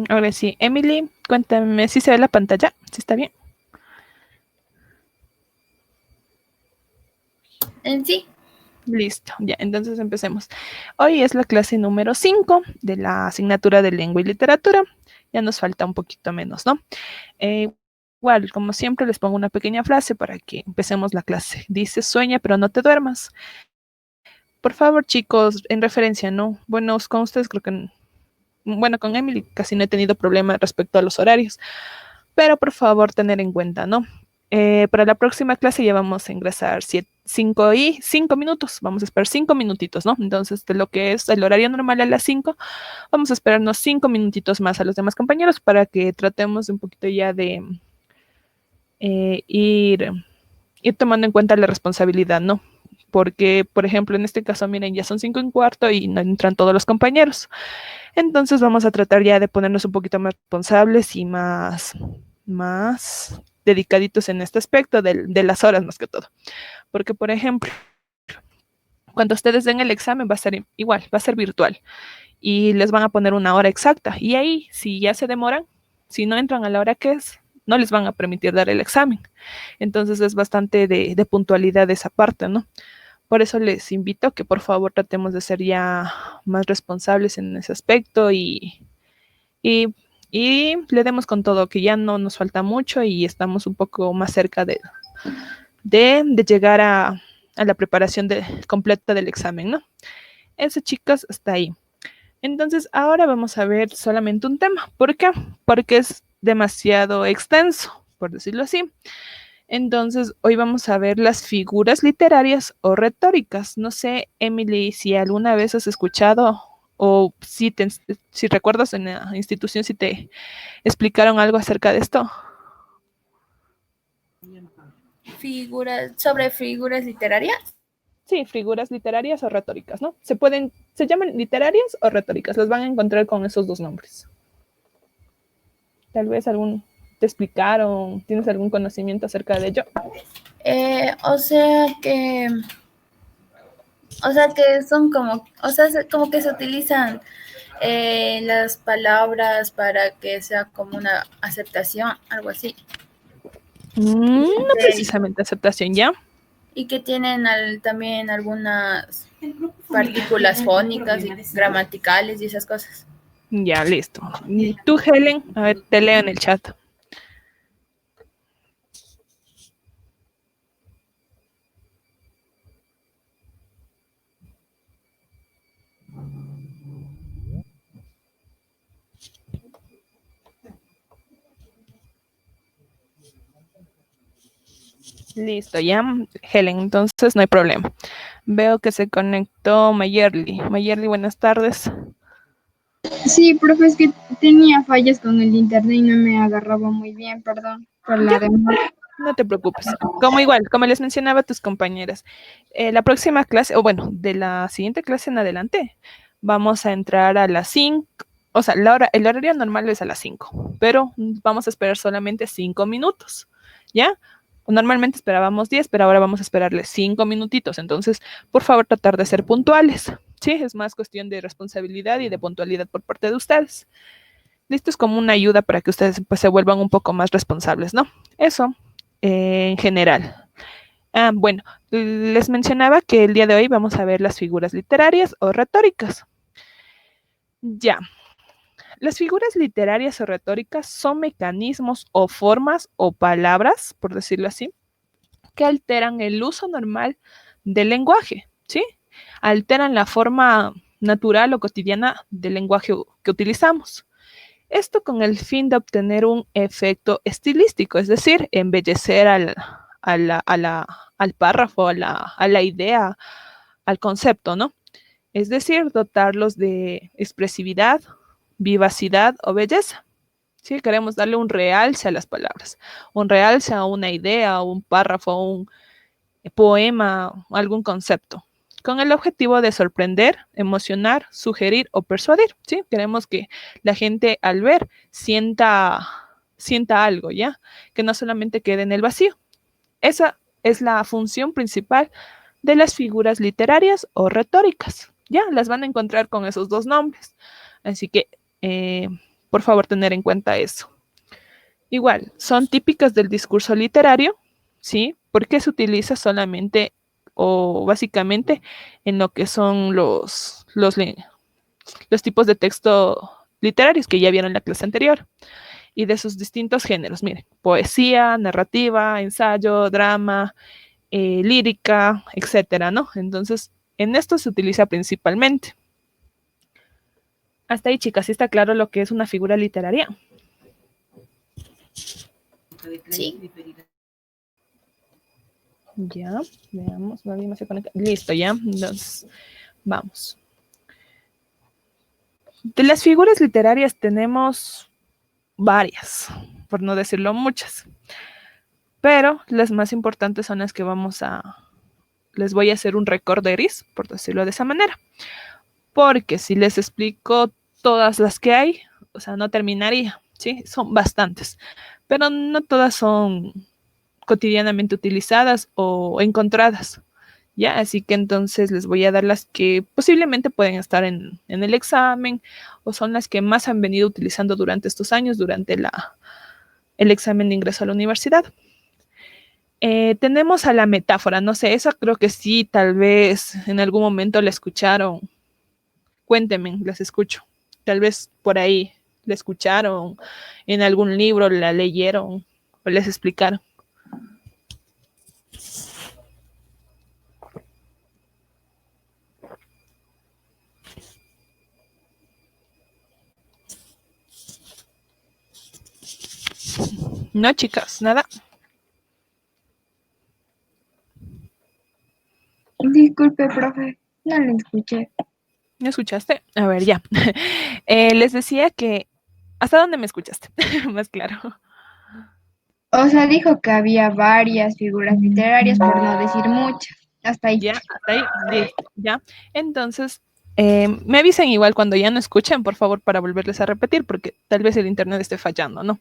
Ahora sí, Emily, cuéntame si se ve la pantalla, si está bien. Sí. Listo, ya, entonces empecemos. Hoy es la clase número 5 de la asignatura de lengua y literatura. Ya nos falta un poquito menos, ¿no? Igual, como siempre, les pongo una pequeña frase para que empecemos la clase. Dice, sueña, pero no te duermas. Por favor, chicos, en referencia, ¿no? Bueno, con ustedes creo que, bueno, con Emily casi no he tenido problema respecto a los horarios, pero por favor, tener en cuenta, ¿no? Para la próxima clase ya vamos a ingresar 5 minutos, vamos a esperar 5 minutitos, ¿no? Entonces, de lo que es el horario normal a las 5, vamos a esperarnos 5 minutitos más a los demás compañeros para que tratemos un poquito ya de ir tomando en cuenta la responsabilidad, ¿no? Porque, por ejemplo, en este caso, miren, ya son 5:15 y no entran todos los compañeros. Entonces vamos a tratar ya de ponernos un poquito más responsables y más dedicaditos en este aspecto de las horas más que todo. Porque, por ejemplo, cuando ustedes den el examen va a ser igual, va a ser virtual y les van a poner una hora exacta. Y ahí, si ya se demoran, si no entran a la hora que es, no les van a permitir dar el examen. Entonces es bastante de puntualidad esa parte, ¿no? Por eso les invito a que por favor tratemos de ser ya más responsables en ese aspecto y, y le demos con todo, que ya no nos falta mucho y estamos un poco más cerca de llegar a la preparación completa del examen, ¿no? Eso, chicos, está ahí. Entonces, ahora vamos a ver solamente un tema. ¿Por qué? Porque es demasiado extenso, por decirlo así. Entonces, hoy vamos a ver las figuras literarias o retóricas. No sé, Emily, si alguna vez has escuchado o si recuerdas en la institución si te explicaron algo acerca de esto. Sobre figuras literarias. Sí, figuras literarias o retóricas, ¿no? Se llaman literarias o retóricas, las van a encontrar con esos dos nombres. Tal vez te explicaron, tienes algún conocimiento acerca de ello. O sea que, son como, como que se utilizan las palabras para que sea como una aceptación, algo así. No Que, precisamente aceptación, ¿ya? y que tienen también algunas partículas fónicas y gramaticales y esas cosas. Ya, listo. Tú, Helen, a ver, te leo en el chat. Listo, ya, Helen, entonces no hay problema. Veo que se conectó Mayerly. Mayerly, buenas tardes. Sí, profe, es que tenía fallas con el internet y no me agarraba muy bien, perdón por Ya, la demora. no te preocupes. Como les mencionaba a tus compañeras, la próxima clase, o bueno, de la siguiente clase en adelante, vamos a entrar a las 5, o sea, el horario normal es a las 5, pero vamos a esperar solamente 5 minutos, ¿ya? Normalmente esperábamos 10, pero ahora vamos a esperarle 5 minutitos, entonces, por favor, tratar de ser puntuales, ¿sí? Es más cuestión de responsabilidad y de puntualidad por parte de ustedes. Listo, es como una ayuda para que ustedes pues, se vuelvan un poco más responsables, ¿no? Eso en general. Bueno, les mencionaba que el día de hoy vamos a ver las figuras literarias o retóricas. Ya, las figuras literarias o retóricas son mecanismos o formas o palabras, por decirlo así, que alteran el uso normal del lenguaje, ¿sí? Alteran la forma natural o cotidiana del lenguaje que utilizamos. Esto con el fin de obtener un efecto estilístico, es decir, embellecer al párrafo, a la idea, al concepto, ¿no? Es decir, dotarlos de expresividad, vivacidad o belleza. Sí, queremos darle un realce a las palabras, un realce a una idea, a un párrafo, un poema, algún concepto, con el objetivo de sorprender, emocionar, sugerir o persuadir. ¿Sí? Queremos que la gente al ver sienta algo, ¿ya? Que no solamente quede en el vacío. Esa es la función principal de las figuras literarias o retóricas. Ya las van a encontrar con esos dos nombres. Así que, por favor tener en cuenta eso. Igual, son típicas del discurso literario, ¿sí? Porque se utiliza solamente o básicamente en lo que son los tipos de texto literarios que ya vieron en la clase anterior y de sus distintos géneros. Miren, poesía, narrativa, ensayo, drama, lírica, etcétera, ¿no? Entonces, en esto se utiliza principalmente. Hasta ahí, chicas, ¿sí está claro lo que es una figura literaria? Sí. Ya, veamos, nadie más se conecta. Listo, ya. Entonces, vamos. De las figuras literarias tenemos varias, por no decirlo muchas, pero las más importantes son las que les voy a hacer un recorderis, por decirlo de esa manera, porque si les explico todas las que hay, o sea, no terminaría, ¿sí? Son bastantes, pero no todas son cotidianamente utilizadas o encontradas, ¿ya? Así que entonces les voy a dar las que posiblemente pueden estar en el examen o son las que más han venido utilizando durante estos años, durante el examen de ingreso a la universidad. Tenemos a la metáfora, no sé, esa creo que sí, tal vez en algún momento la escucharon. Cuéntenme, las escucho. Tal vez por ahí la escucharon, en algún libro la leyeron o les explicaron. No, chicas, nada. Disculpe, profe, no le escuché. ¿Me escuchaste? A ver, ya. Les decía que... ¿Hasta dónde me escuchaste? Más claro. O sea, dijo que había varias figuras literarias, por no decir muchas. Hasta ahí. Ya, hasta ahí, listo, ya. Entonces, me avisen igual cuando ya no escuchen, por favor, para volverles a repetir, porque tal vez el internet esté fallando, ¿no?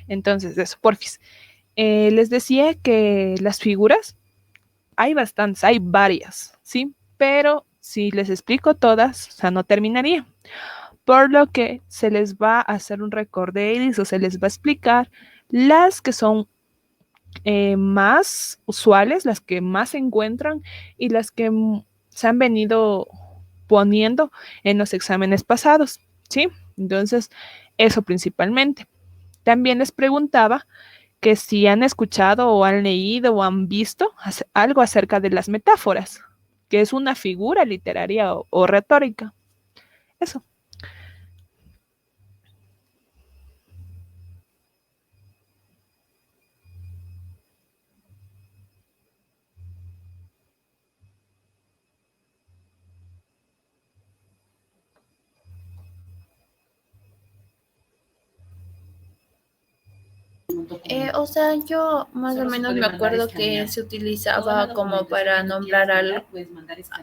Entonces, eso, porfis. Les decía que las figuras, hay bastantes, hay varias, ¿sí? Pero si les explico todas, o sea, no terminaría. Por lo que se les va a hacer un recorderis o se les va a explicar las que son más usuales, las que más se encuentran y las que se han venido poniendo en los exámenes pasados, ¿sí? Entonces, eso principalmente. También les preguntaba que si han escuchado o han leído o han visto algo acerca de las metáforas, que es una figura literaria o retórica. Eso. O sea, yo más o menos me acuerdo que se utilizaba como para nombrar algo,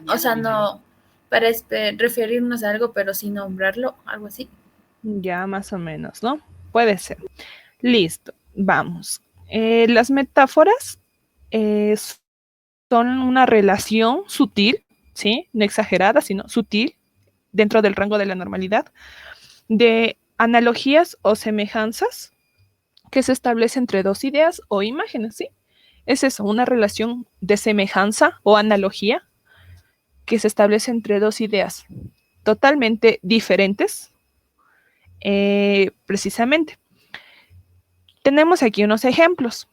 o sea, no para referirnos a algo, pero sin nombrarlo, algo así. Ya más o menos, ¿no? Puede ser. Listo, vamos. Las metáforas son una relación sutil, ¿sí? No exagerada, sino sutil, dentro del rango de la normalidad, de analogías o semejanzas que se establece entre dos ideas o imágenes, ¿sí? Es eso, una relación de semejanza o analogía que se establece entre dos ideas totalmente diferentes, precisamente. Tenemos aquí unos ejemplos.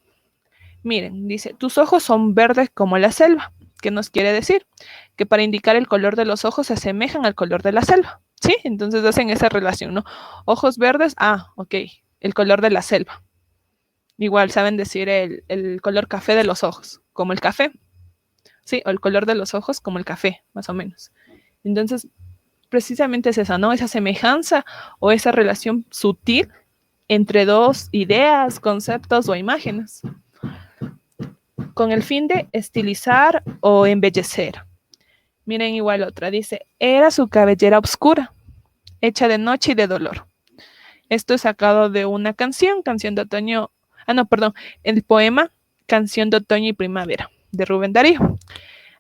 Miren, dice, tus ojos son verdes como la selva. ¿Qué nos quiere decir? Que para indicar el color de los ojos se asemejan al color de la selva. ¿Sí? Entonces hacen esa relación, ¿no? Ojos verdes, ok, el color de la selva. Igual saben decir el color café de los ojos, como el café. Sí, o el color de los ojos como el café, más o menos. Entonces, precisamente es esa, ¿no? Esa semejanza o esa relación sutil entre dos ideas, conceptos o imágenes, con el fin de estilizar o embellecer. Miren igual otra, dice, era su cabellera oscura, hecha de noche y de dolor. Esto es sacado de una canción de otoño, el poema Canción de Otoño y Primavera, de Rubén Darío.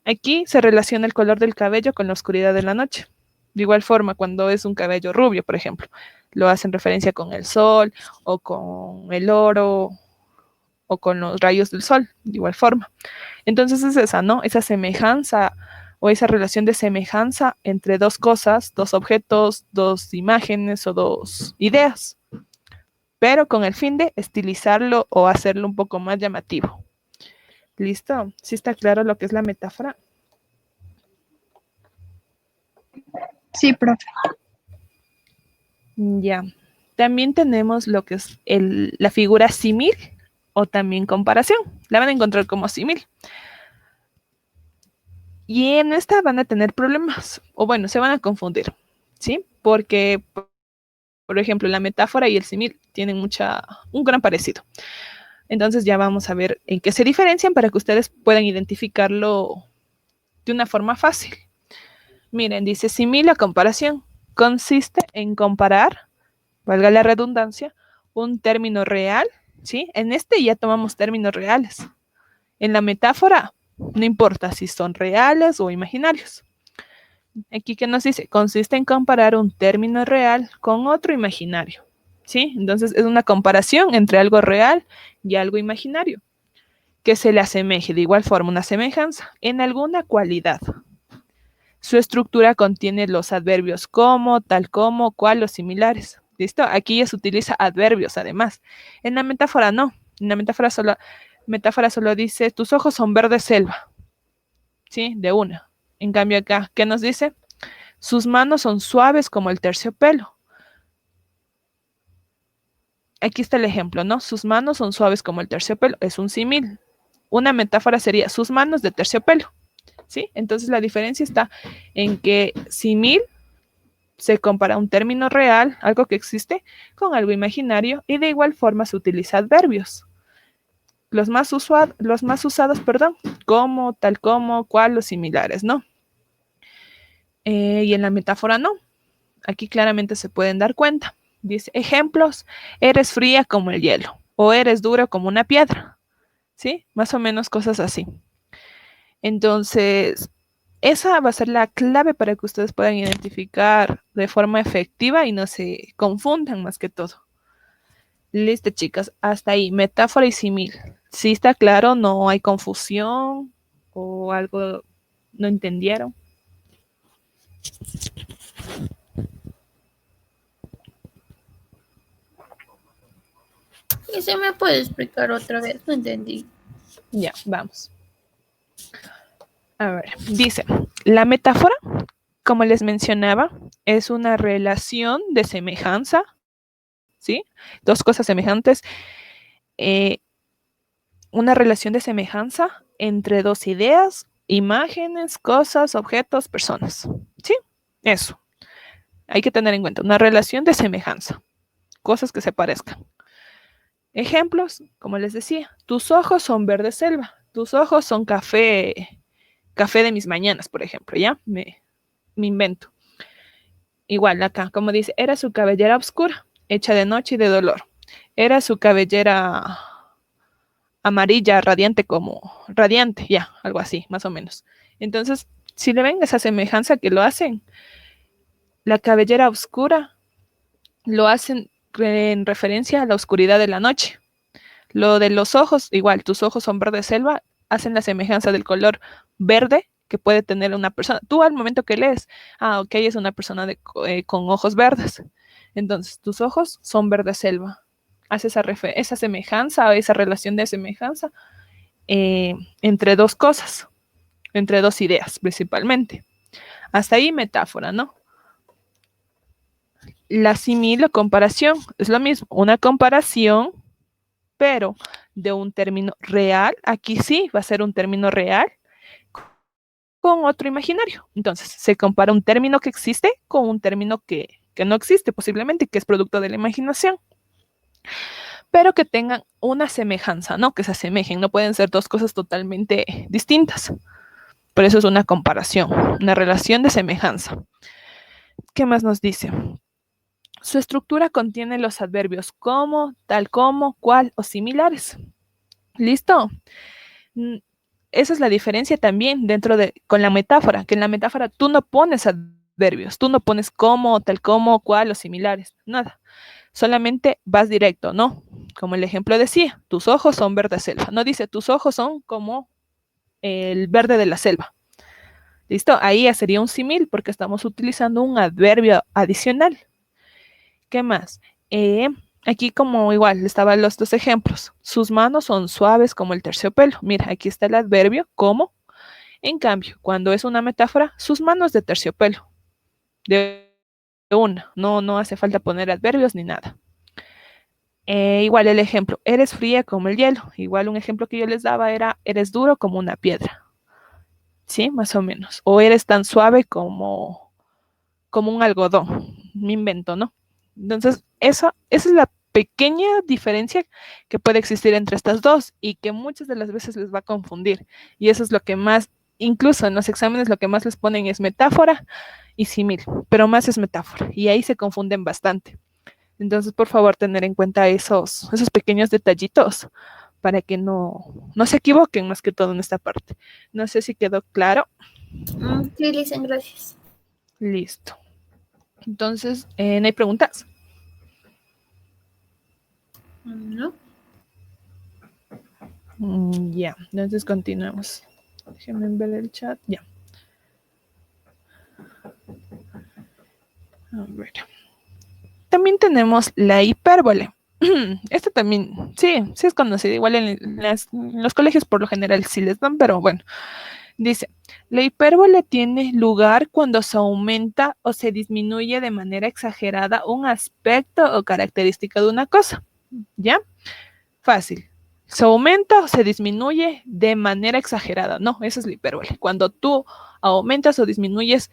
Aquí se relaciona el color del cabello con la oscuridad de la noche. De igual forma, cuando es un cabello rubio, por ejemplo, lo hacen referencia con el sol o con el oro o con los rayos del sol, de igual forma. Entonces es esa, ¿no? Esa semejanza o esa relación de semejanza entre dos cosas, dos objetos, dos imágenes o dos ideas, pero con el fin de estilizarlo o hacerlo un poco más llamativo. ¿Listo? ¿Sí está claro lo que es la metáfora? Sí, profe. Ya. También tenemos lo que es la figura símil o también comparación. La van a encontrar como símil. Y en esta van a tener problemas, o bueno, se van a confundir, ¿sí? Porque, por ejemplo, la metáfora y el símil tienen un gran parecido. Entonces ya vamos a ver en qué se diferencian para que ustedes puedan identificarlo de una forma fácil. Miren, dice símil a comparación. Consiste en comparar, valga la redundancia, un término real, ¿sí? En este ya tomamos términos reales. En la metáfora, no importa si son reales o imaginarios. Aquí que nos dice, consiste en comparar un término real con otro imaginario, ¿sí? Entonces es una comparación entre algo real y algo imaginario, que se le asemeje, de igual forma, una semejanza en alguna cualidad. Su estructura contiene los adverbios como, tal como, cual o similares. ¿Listo? Aquí ya se utiliza adverbios además. En la metáfora no. En la metáfora solo dice, tus ojos son verde selva. ¿Sí? De una. En cambio acá, ¿qué nos dice? Sus manos son suaves como el terciopelo. Aquí está el ejemplo, ¿no? Sus manos son suaves como el terciopelo. Es un símil. Una metáfora sería sus manos de terciopelo. ¿Sí? Entonces la diferencia está en que símil se compara un término real, algo que existe, con algo imaginario y de igual forma se utiliza adverbios. Los más usados, como, tal como, cual o similares, ¿no? Y en la metáfora no. Aquí claramente se pueden dar cuenta. Dice, ejemplos, eres fría como el hielo o eres duro como una piedra. ¿Sí? Más o menos cosas así. Entonces, esa va a ser la clave para que ustedes puedan identificar de forma efectiva y no se confundan más que todo. Listo, chicas, hasta ahí, metáfora y símil. ¿Sí está claro? ¿No hay confusión o algo no entendieron? ¿Y se me puede explicar otra vez? No entendí. Ya, vamos. A ver, dice, la metáfora, como les mencionaba, es una relación de semejanza, ¿sí? Dos cosas semejantes. Una relación de semejanza entre dos ideas, imágenes, cosas, objetos, personas. ¿Sí? Eso. Hay que tener en cuenta una relación de semejanza, cosas que se parezcan. Ejemplos, como les decía, tus ojos son verde selva, tus ojos son café de mis mañanas, por ejemplo, ¿ya? Me invento. Igual acá, como dice, era su cabellera oscura, hecha de noche y de dolor. Era su cabellera amarilla, radiante, ya, algo así, más o menos. Entonces, si le ven esa semejanza que lo hacen, la cabellera oscura lo hacen en referencia a la oscuridad de la noche. Lo de los ojos, igual, tus ojos son verde selva, hacen la semejanza del color verde que puede tener una persona. Tú al momento que lees, ok, es una persona con ojos verdes. Entonces, tus ojos son verde selva. Hace esa semejanza o esa relación de semejanza entre dos cosas, entre dos ideas principalmente. Hasta ahí metáfora, ¿no? La símil o comparación es lo mismo, una comparación, pero de un término real, aquí sí va a ser un término real con otro imaginario. Entonces, se compara un término que existe con un término que no existe posiblemente, que es producto de la imaginación, pero que tengan una semejanza, ¿no? Que se asemejen, no pueden ser dos cosas totalmente distintas. Por eso es una comparación, una relación de semejanza. ¿Qué más nos dice? Su estructura contiene los adverbios como, tal como, cual o similares. ¿Listo? Esa es la diferencia también con la metáfora, que en la metáfora tú no pones adverbios. Tú no pones como, tal como, cual o similares, nada. Solamente vas directo, ¿no? Como el ejemplo decía, tus ojos son verde selva. No dice, tus ojos son como el verde de la selva. ¿Listo? Ahí ya sería un símil porque estamos utilizando un adverbio adicional. ¿Qué más? Aquí como igual estaban los dos ejemplos. Sus manos son suaves como el terciopelo. Mira, aquí está el adverbio como. En cambio, cuando es una metáfora, sus manos de terciopelo. De una. No hace falta poner adverbios ni nada. Igual el ejemplo, eres fría como el hielo. Igual un ejemplo que yo les daba era, eres duro como una piedra. ¿Sí? Más o menos. O eres tan suave como un algodón. Me invento, ¿no? Entonces, esa es la pequeña diferencia que puede existir entre estas dos y que muchas de las veces les va a confundir. Y eso es lo que más, incluso en los exámenes, lo que más les ponen es metáfora y símil, pero más es metáfora. Y ahí se confunden bastante. Entonces, por favor, tener en cuenta esos pequeños detallitos para que no se equivoquen más que todo en esta parte. No sé si quedó claro. Sí, Lisen, gracias. Listo. Entonces, ¿no hay preguntas? No. Ya, entonces continuamos. Déjenme ver el chat. Ya. A ver. También tenemos la hipérbole. Esta también, sí es conocida. Igual en los colegios por lo general sí les dan, pero bueno. Dice, la hipérbole tiene lugar cuando se aumenta o se disminuye de manera exagerada un aspecto o característica de una cosa. ¿Ya? Fácil. Se aumenta o se disminuye de manera exagerada. No, esa es la hipérbole. Cuando tú aumentas o disminuyes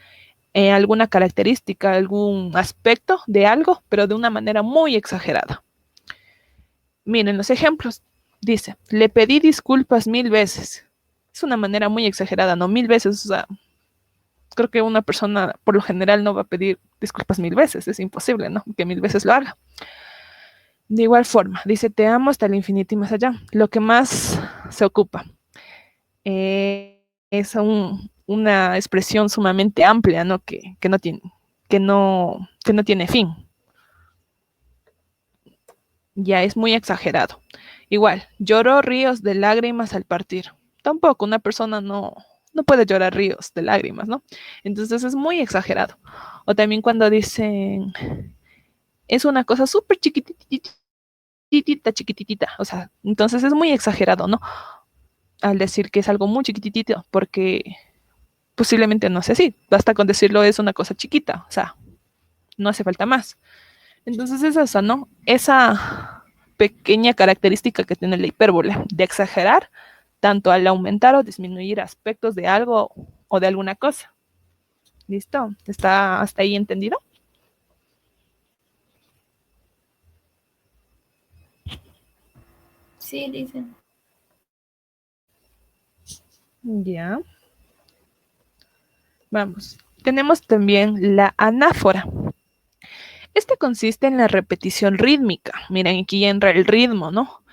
alguna característica, algún aspecto de algo, pero de una manera muy exagerada. Miren los ejemplos. Dice, le pedí disculpas 1000 veces. Es una manera muy exagerada, ¿no? 1000 veces, o sea, creo que una persona por lo general no va a pedir disculpas 1000 veces, es imposible, ¿no? Que 1000 veces lo haga. De igual forma, dice, te amo hasta el infinito y más allá. Lo que más se ocupa es una expresión sumamente amplia, ¿no? Que no tiene fin. Ya es muy exagerado. Igual, lloró ríos de lágrimas al partir. Tampoco una persona no puede llorar ríos de lágrimas, ¿no? Entonces es muy exagerado. O también cuando dicen, es una cosa súper chiquitita, chiquititita. O sea, entonces es muy exagerado, ¿no? Al decir que es algo muy chiquititito, porque posiblemente no sé si, basta con decirlo es una cosa chiquita, o sea, no hace falta más. Entonces es eso, ¿no? Esa pequeña característica que tiene la hipérbole, de exagerar tanto al aumentar o disminuir aspectos de algo o de alguna cosa. ¿Listo? ¿Está hasta ahí entendido? Sí, Lisen. Ya. Vamos. Tenemos también la anáfora. Este consiste en la repetición rítmica. Miren, aquí ya entra el ritmo, ¿no?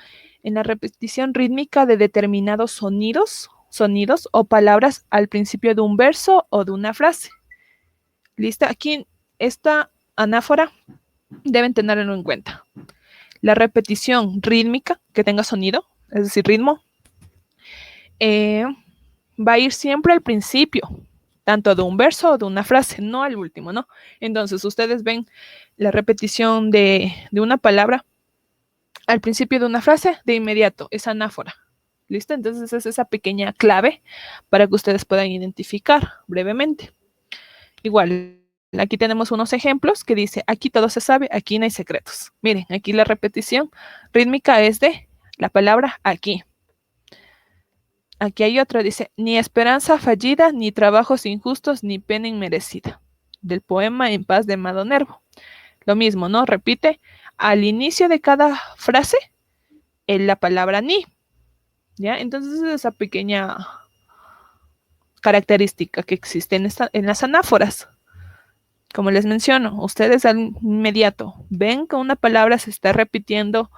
En la repetición rítmica de determinados sonidos o palabras al principio de un verso o de una frase. ¿Listo? Aquí esta anáfora deben tenerlo en cuenta. La repetición rítmica que tenga sonido, es decir, ritmo, va a ir siempre al principio, tanto de un verso o de una frase, no al último, ¿no? Entonces, ustedes ven la repetición de una palabra al principio de una frase, de inmediato, es anáfora. ¿Listo? Entonces, es esa pequeña clave para que ustedes puedan identificar brevemente. Igual, aquí tenemos unos ejemplos que dice, aquí todo se sabe, aquí no hay secretos. Miren, aquí la repetición rítmica es de la palabra aquí. Aquí hay otra, dice, ni esperanza fallida, ni trabajos injustos, ni pena inmerecida. Del poema En paz de Amado Nervo. Lo mismo, ¿no? Repite al inicio de cada frase la palabra ni. ¿Ya? Entonces es esa pequeña característica que existe en las anáforas. Como les menciono, ustedes al inmediato ven que una palabra se está repitiendo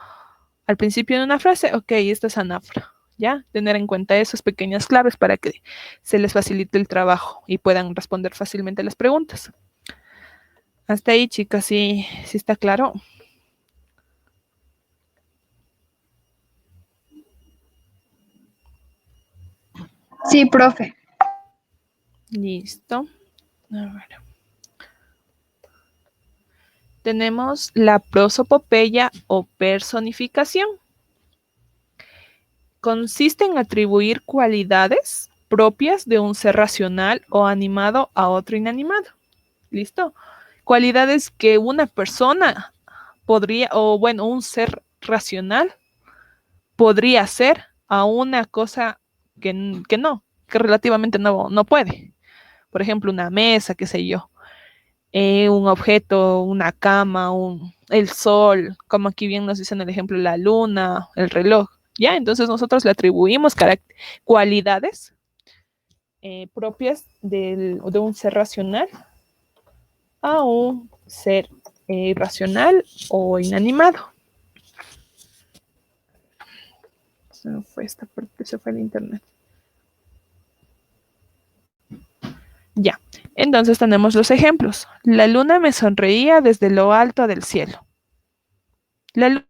al principio de una frase, ok, esta es anáfora. ¿Ya? Tener en cuenta esas pequeñas claves para que se les facilite el trabajo y puedan responder fácilmente las preguntas. Hasta ahí, chicas, sí está claro. Sí, profe. Listo. A ver. Tenemos la prosopopeya o personificación. Consiste en atribuir cualidades propias de un ser racional o animado a otro inanimado. ¿Listo? Cualidades que una persona podría, o bueno, un ser racional podría ser a una cosa que relativamente no puede. Por ejemplo, una mesa, qué sé yo, un objeto, una cama, el sol, como aquí bien nos dicen el ejemplo, la luna, el reloj. Ya, entonces nosotros le atribuimos cualidades propias de un ser racional a un ser irracional o inanimado. Se me fue esta parte, se fue el internet. Ya, entonces tenemos los ejemplos. La luna me sonreía desde lo alto del cielo. La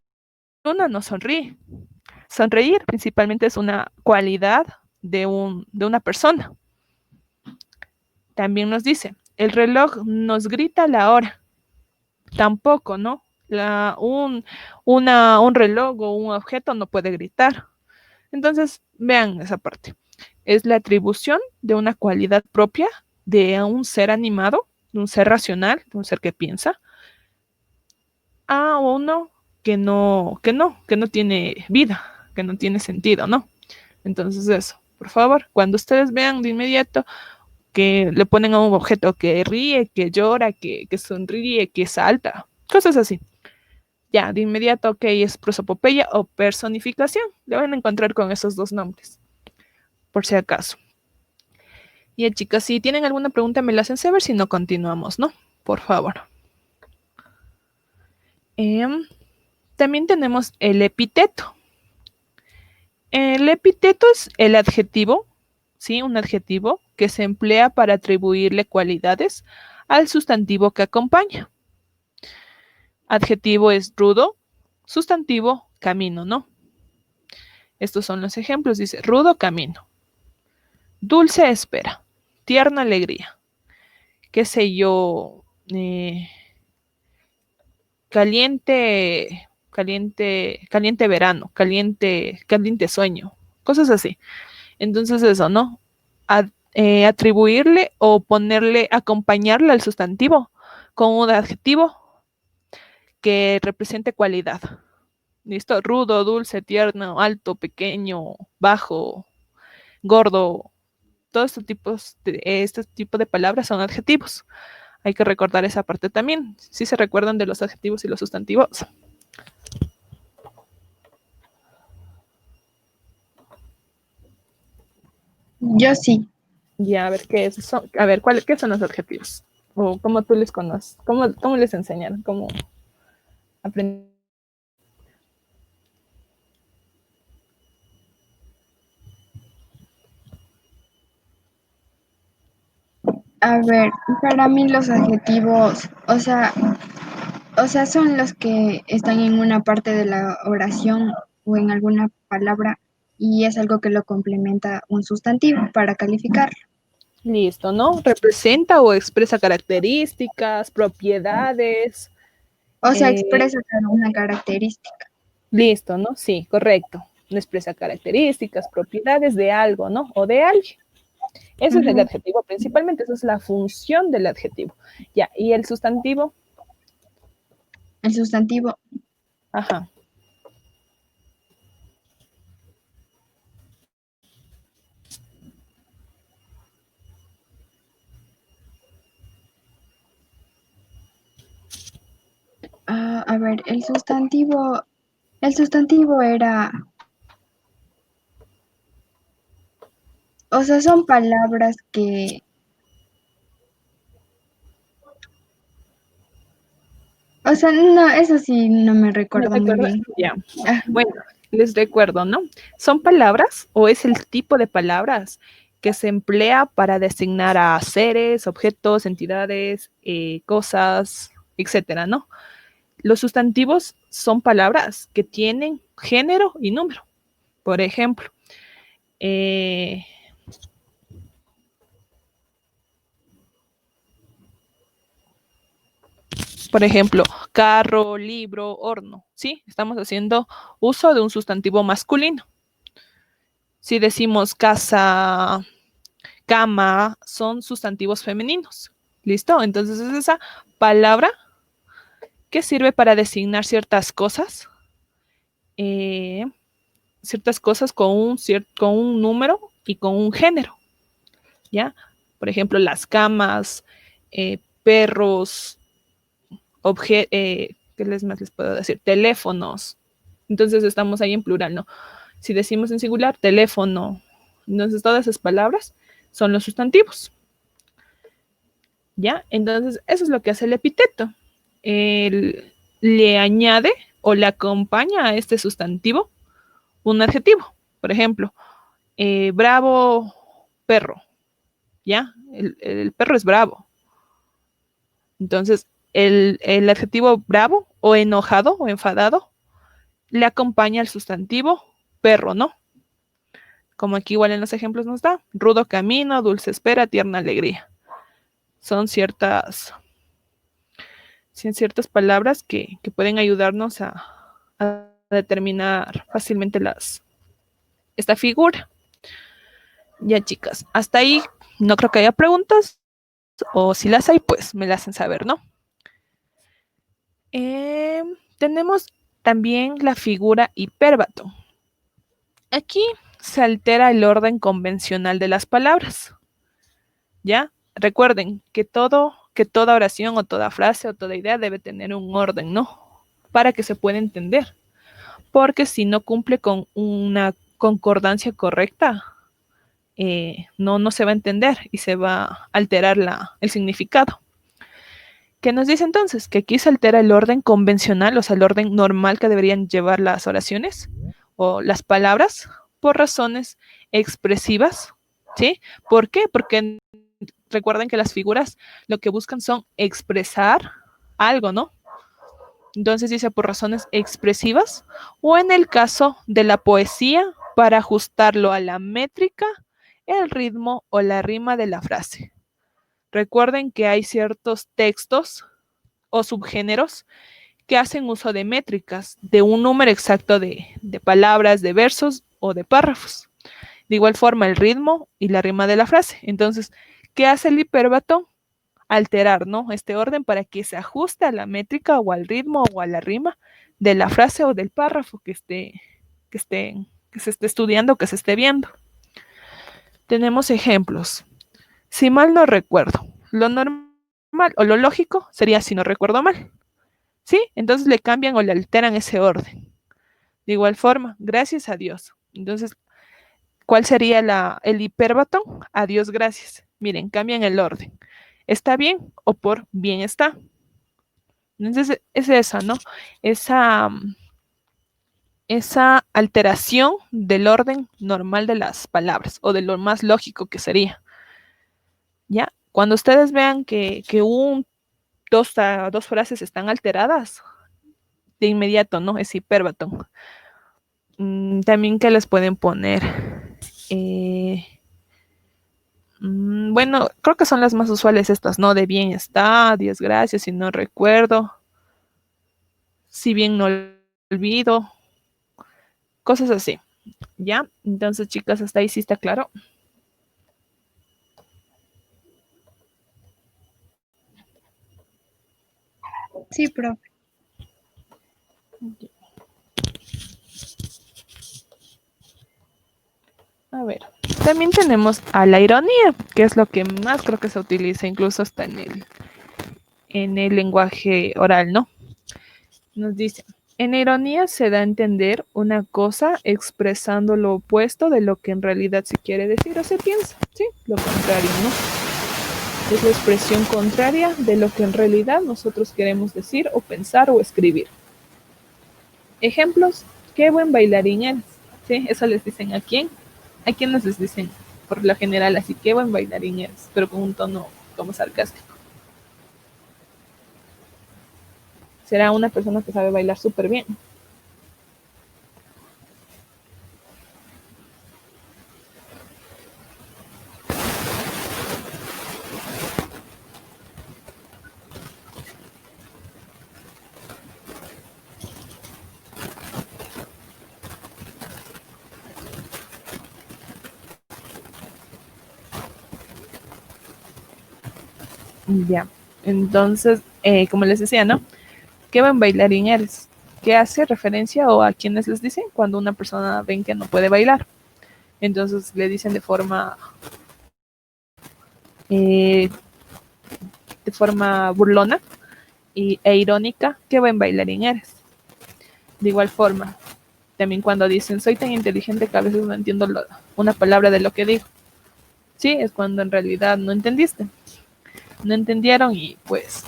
luna no sonríe. Sonreír principalmente es una cualidad de una persona. También nos dice, el reloj nos grita la hora. Tampoco, ¿no? Un reloj o un objeto no puede gritar. Entonces, vean esa parte. Es la atribución de una cualidad propia de un ser animado, de un ser racional, de un ser que piensa, a uno que no tiene vida, que no tiene sentido, ¿no? Entonces eso, por favor, cuando ustedes vean de inmediato que le ponen a un objeto que ríe, que llora, que sonríe, que salta, cosas así. Ya, de inmediato, ok, es prosopopeya o personificación. Le van a encontrar con esos dos nombres, por si acaso. Y chicas, si tienen alguna pregunta me la hacen saber, si no continuamos, ¿no? Por favor. También tenemos el epíteto. El epíteto es el adjetivo, ¿sí? Un adjetivo que se emplea para atribuirle cualidades al sustantivo que acompaña. Adjetivo es rudo, sustantivo camino, ¿no? Estos son los ejemplos, dice rudo camino, dulce espera, tierna alegría, qué sé yo, caliente verano, caliente sueño, cosas así. Entonces eso, ¿no? Atribuirle o ponerle, acompañarle al sustantivo con un adjetivo que represente cualidad. ¿Listo? Rudo, dulce, tierno, alto, pequeño, bajo, gordo. Todos este tipo de palabras son adjetivos. Hay que recordar esa parte también. ¿Sí se recuerdan de los adjetivos y los sustantivos? Yo sí. Ya, a ver, ¿qué son los adjetivos? O cómo tú les conoces, cómo les enseñan, cómo aprenden. A ver, para mí los adjetivos, o sea, son los que están en una parte de la oración o en alguna palabra y es algo que lo complementa un sustantivo para calificar. Listo, ¿no? Representa o expresa características, propiedades. O sea, expresa una característica. Listo, ¿no? Sí, correcto. Expresa características, propiedades de algo, ¿no? O de alguien. Ese es el adjetivo, principalmente, esa es la función del adjetivo. Ya, ¿y el sustantivo? El sustantivo. Ajá. A ver, el sustantivo era, o sea, son palabras que, o sea, no, eso sí no me recuerdo muy bien. Ya. Bueno, les recuerdo, ¿no? Son palabras o es el tipo de palabras que se emplea para designar a seres, objetos, entidades, cosas, etcétera, ¿no? Los sustantivos son palabras que tienen género y número. Por ejemplo, carro, libro, horno, ¿sí? Estamos haciendo uso de un sustantivo masculino. Si decimos casa, cama, son sustantivos femeninos. ¿Listo? Entonces es esa palabra que sirve para designar ciertas cosas con un número y con un género, ¿ya? Por ejemplo, las camas, perros, ¿qué más les puedo decir? Teléfonos. Entonces estamos ahí en plural, ¿no? Si decimos en singular, teléfono. Entonces todas esas palabras son los sustantivos, ¿ya? Entonces eso es lo que hace el epíteto. Le añade o le acompaña a este sustantivo un adjetivo. Por ejemplo, bravo perro, ¿ya? El perro es bravo. Entonces, el adjetivo bravo o enojado o enfadado le acompaña al sustantivo perro, ¿no? Como aquí igual en los ejemplos nos da, rudo camino, dulce espera, tierna alegría. Son ciertas palabras que pueden ayudarnos a determinar fácilmente esta figura. Ya, chicas, hasta ahí no creo que haya preguntas, o si las hay, pues me las hacen saber, ¿no? Tenemos también la figura hipérbato. Aquí se altera el orden convencional de las palabras, ¿ya? Recuerden que toda oración o toda frase o toda idea debe tener un orden, ¿no? Para que se pueda entender. Porque si no cumple con una concordancia correcta, no se va a entender y se va a alterar el significado. ¿Qué nos dice entonces? Que aquí se altera el orden convencional, o sea, el orden normal que deberían llevar las oraciones o las palabras por razones expresivas, ¿sí? ¿Por qué? Porque recuerden que las figuras lo que buscan son expresar algo, ¿no? Entonces dice por razones expresivas, o en el caso de la poesía, para ajustarlo a la métrica, el ritmo o la rima de la frase. Recuerden que hay ciertos textos o subgéneros que hacen uso de métricas, de un número exacto de palabras, de versos o de párrafos. De igual forma, el ritmo y la rima de la frase. Entonces, ¿qué hace el hipérbato? Alterar, ¿no? Este orden para que se ajuste a la métrica o al ritmo o a la rima de la frase o del párrafo que se esté estudiando, que se esté viendo. Tenemos ejemplos. Si mal no recuerdo, lo normal o lo lógico sería si no recuerdo mal, ¿sí? Entonces le cambian o le alteran ese orden. De igual forma, gracias a Dios. Entonces, ¿cuál sería el hipérbato? A Dios gracias. Miren, cambian el orden. ¿Está bien o por bien está? Entonces, es esa, ¿no? Esa alteración del orden normal de las palabras o de lo más lógico que sería. ¿Ya? Cuando ustedes vean que dos frases están alteradas, de inmediato, ¿no? Es hipérbato. También que les pueden poner. Bueno, creo que son las más usuales estas, ¿no? De bien está, Dios gracias, si no recuerdo, si bien no olvido, cosas así, ¿ya? Entonces, chicas, hasta ahí sí está claro. Sí, profe. A ver, también tenemos a la ironía, que es lo que más creo que se utiliza incluso hasta en el lenguaje oral, ¿no? Nos dice, en ironía se da a entender una cosa expresando lo opuesto de lo que en realidad se quiere decir o se piensa, ¿sí? Lo contrario, ¿no? Es la expresión contraria de lo que en realidad nosotros queremos decir o pensar o escribir. Ejemplos, qué buen bailarín eres, ¿sí? Eso les dicen a quién. ¿A quiénes les dicen por lo general así, qué buen bailarín eres, pero con un tono como sarcástico. Será una persona que sabe bailar súper bien. Ya, entonces, como les decía, ¿no? ¿Qué buen bailarín eres? ¿Qué hace referencia o a quienes les dicen cuando una persona ven que no puede bailar? Entonces le dicen eh, de forma burlona e irónica, qué buen bailarín eres. De igual forma, también cuando dicen, soy tan inteligente que a veces no entiendo una palabra de lo que digo. Sí, es cuando en realidad no entendiste. No entendieron y pues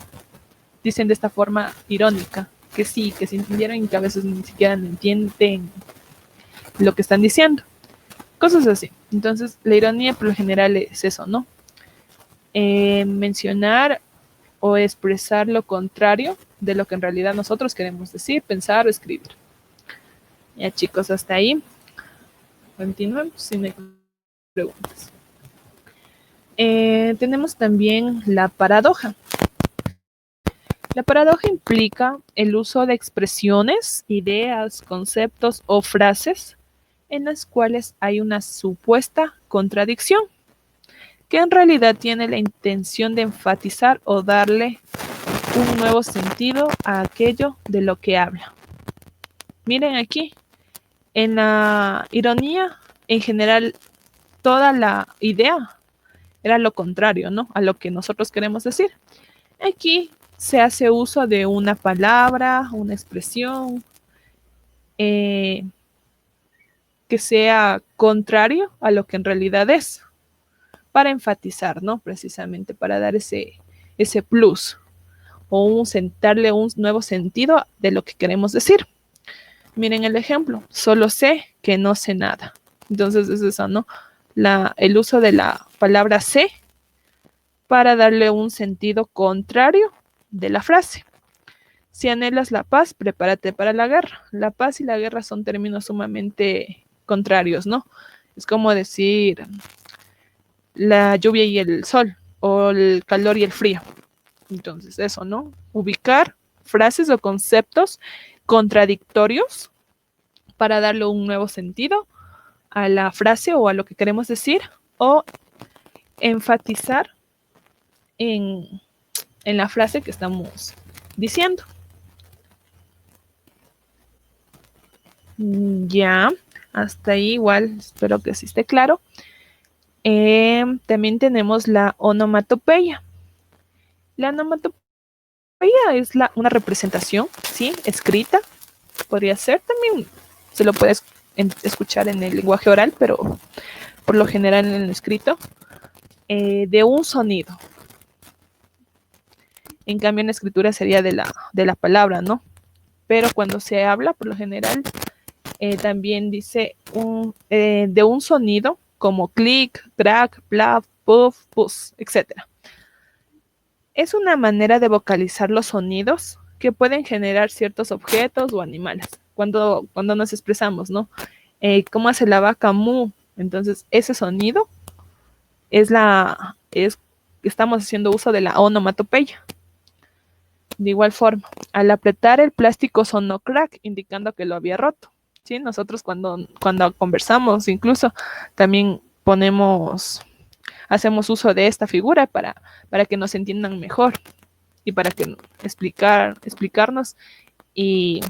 dicen de esta forma irónica que sí entendieron y que a veces ni siquiera entienden lo que están diciendo. Cosas así. Entonces, la ironía por lo general es eso, ¿no? Mencionar o expresar lo contrario de lo que en realidad nosotros queremos decir, pensar o escribir. Ya chicos, hasta ahí. Continuamos si no hay preguntas. Tenemos también la paradoja. La paradoja implica el uso de expresiones, ideas, conceptos o frases en las cuales hay una supuesta contradicción, que en realidad tiene la intención de enfatizar o darle un nuevo sentido a aquello de lo que habla. Miren aquí, en la ironía, en general, toda la idea era lo contrario, ¿no? A lo que nosotros queremos decir. Aquí se hace uso de una palabra, una expresión que sea contrario a lo que en realidad es, para enfatizar, ¿no? Precisamente para dar ese plus o darle un nuevo sentido de lo que queremos decir. Miren el ejemplo, solo sé que no sé nada. Entonces es eso, ¿no? El uso de la palabra sé para darle un sentido contrario de la frase. Si anhelas la paz, prepárate para la guerra. La paz y la guerra son términos sumamente contrarios, ¿no? Es como decir la lluvia y el sol, o el calor y el frío. Entonces, eso, ¿no? Ubicar frases o conceptos contradictorios para darle un nuevo sentido a la frase o a lo que queremos decir, o enfatizar en la frase que estamos diciendo. Ya, hasta ahí igual, espero que sí esté claro. También tenemos la onomatopeya. La onomatopeya es una representación, ¿sí? Escrita, podría ser. También se lo puedes escuchar en el lenguaje oral, pero por lo general en el escrito, de un sonido. En cambio, en la escritura sería de la palabra, ¿no? Pero cuando se habla, por lo general, también dice de un sonido como clic, crack, plaf, puff, pus, etc. Es una manera de vocalizar los sonidos que pueden generar ciertos objetos o animales. Cuando nos expresamos, ¿no? ¿Cómo hace la vaca mu? Entonces, ese sonido estamos haciendo uso de la onomatopeya. De igual forma, al apretar el plástico sonó crack, indicando que lo había roto. ¿Sí? Nosotros cuando conversamos, incluso también hacemos uso de esta figura para que nos entiendan mejor y para que explicarnos y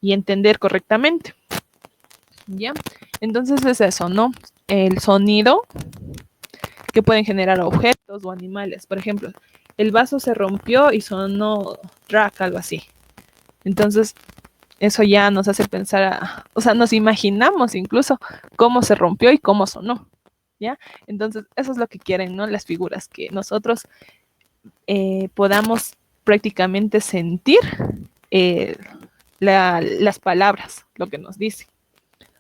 entender correctamente. ¿Ya? Entonces es eso, ¿no? El sonido que pueden generar objetos o animales. Por ejemplo, el vaso se rompió y sonó track, algo así. Entonces, eso ya nos hace pensar, o sea, nos imaginamos incluso cómo se rompió y cómo sonó, ¿ya? Entonces, eso es lo que quieren, ¿no? Las figuras, que nosotros podamos prácticamente sentir las palabras, lo que nos dice,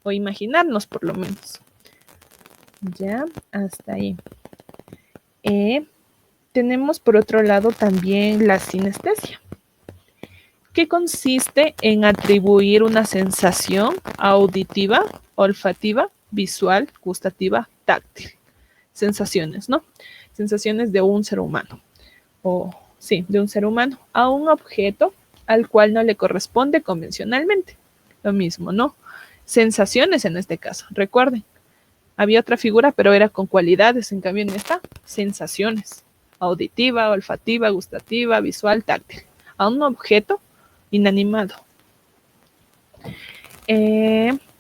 o imaginarnos por lo menos. Ya, hasta ahí. Tenemos por otro lado también la sinestesia, que consiste en atribuir una sensación auditiva, olfativa, visual, gustativa, táctil. Sensaciones, ¿no? Sensaciones de un ser humano, o sí, de un ser humano, a un objeto al cual no le corresponde convencionalmente. Lo mismo, ¿no? Sensaciones en este caso, recuerden. Había otra figura, pero era con cualidades, en cambio en esta, sensaciones. Auditiva, olfativa, gustativa, visual, táctil. A un objeto inanimado.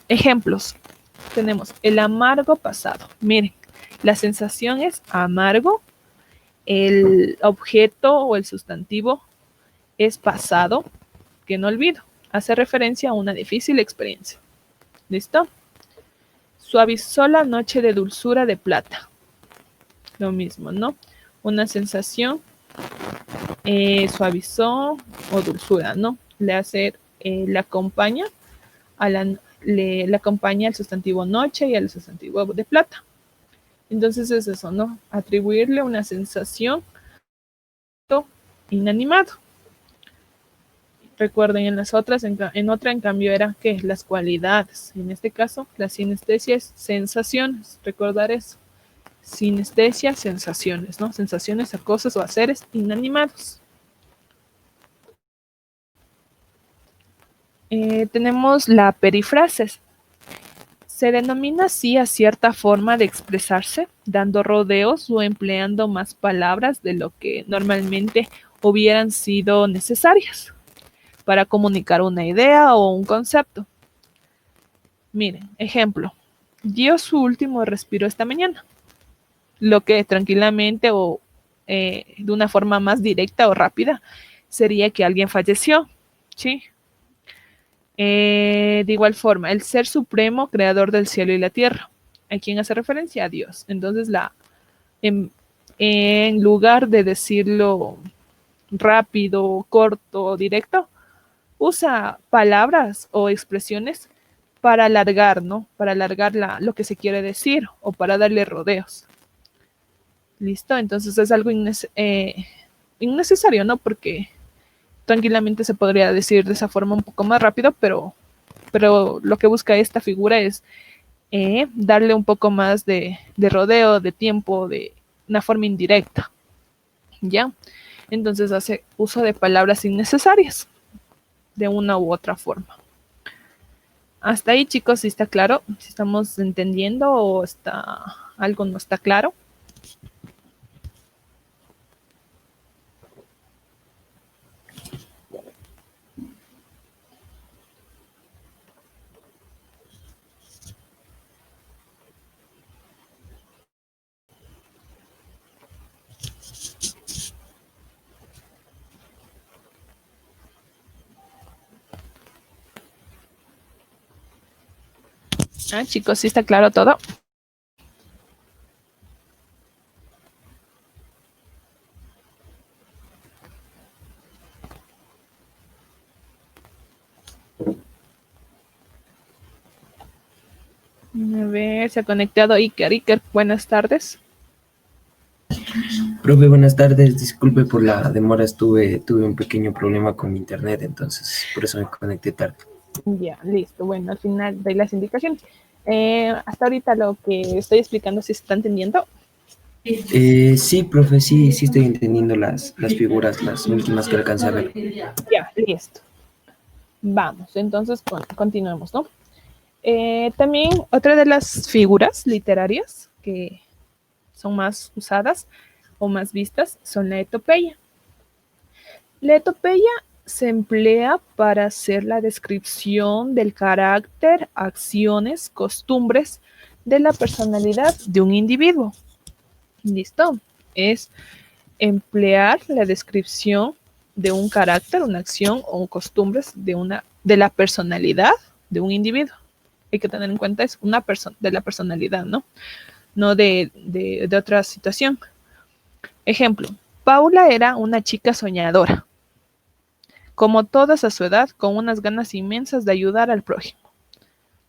Ejemplos. Tenemos el amargo pasado. Miren, la sensación es amargo. El objeto o el sustantivo es pasado, que no olvido. Hace referencia a una difícil experiencia. ¿Listo? Suavizó la noche de dulzura de plata. Lo mismo, ¿no? Una sensación, suavizó o dulzura, ¿no? Le acompaña le acompaña al sustantivo noche y al sustantivo de plata. Entonces es eso, ¿no? Atribuirle una sensación inanimado. Recuerden, en las otras, en otra, en cambio, eran ¿qué? Las cualidades. En este caso, la sinestesia es sensaciones. Recordar eso. Sinestesia, sensaciones, ¿no? Sensaciones a cosas o a seres inanimados. Tenemos la perífrasis. Se denomina así a cierta forma de expresarse, dando rodeos o empleando más palabras de lo que normalmente hubieran sido necesarias para comunicar una idea o un concepto. Miren, ejemplo, dio su último respiro esta mañana, lo que tranquilamente o de una forma más directa o rápida sería que alguien falleció, ¿sí? De igual forma, el ser supremo, creador del cielo y la tierra. ¿A quién hace referencia? A Dios. Entonces, en lugar de decirlo rápido, corto, directo, usa palabras o expresiones para alargar, ¿no? Para alargar lo que se quiere decir o para darle rodeos. ¿Listo? Entonces es algo innecesario, ¿no? Porque tranquilamente se podría decir de esa forma un poco más rápido, pero lo que busca esta figura es darle un poco más de rodeo, de tiempo, de una forma indirecta. ¿Ya? Entonces hace uso de palabras innecesarias, de una u otra forma. Hasta ahí, chicos, si está claro, si estamos entendiendo o algo no está claro. Chicos, ¿sí está claro todo? A ver, se ha conectado Iker. Iker, buenas tardes. Profe, buenas tardes. Disculpe por la demora, tuve un pequeño problema con mi internet, entonces por eso me conecté tarde. Ya, listo. Bueno, al final doy las indicaciones. Hasta ahorita lo que estoy explicando, ¿sí se está entendiendo? Sí, profe, sí estoy entendiendo las figuras, las últimas que alcancé a ver. Ya, listo. Vamos, entonces continuemos, ¿no? También otra de las figuras literarias que son más usadas o más vistas son la etopeya. La etopeya se emplea para hacer la descripción del carácter, acciones, costumbres de la personalidad de un individuo. ¿Listo? Es emplear la descripción de un carácter, una acción o costumbres de la personalidad de un individuo. Hay que tener en cuenta es una persona de la personalidad, ¿no? No de otra situación. Ejemplo, Paula era una chica soñadora, como todas a su edad, con unas ganas inmensas de ayudar al prójimo.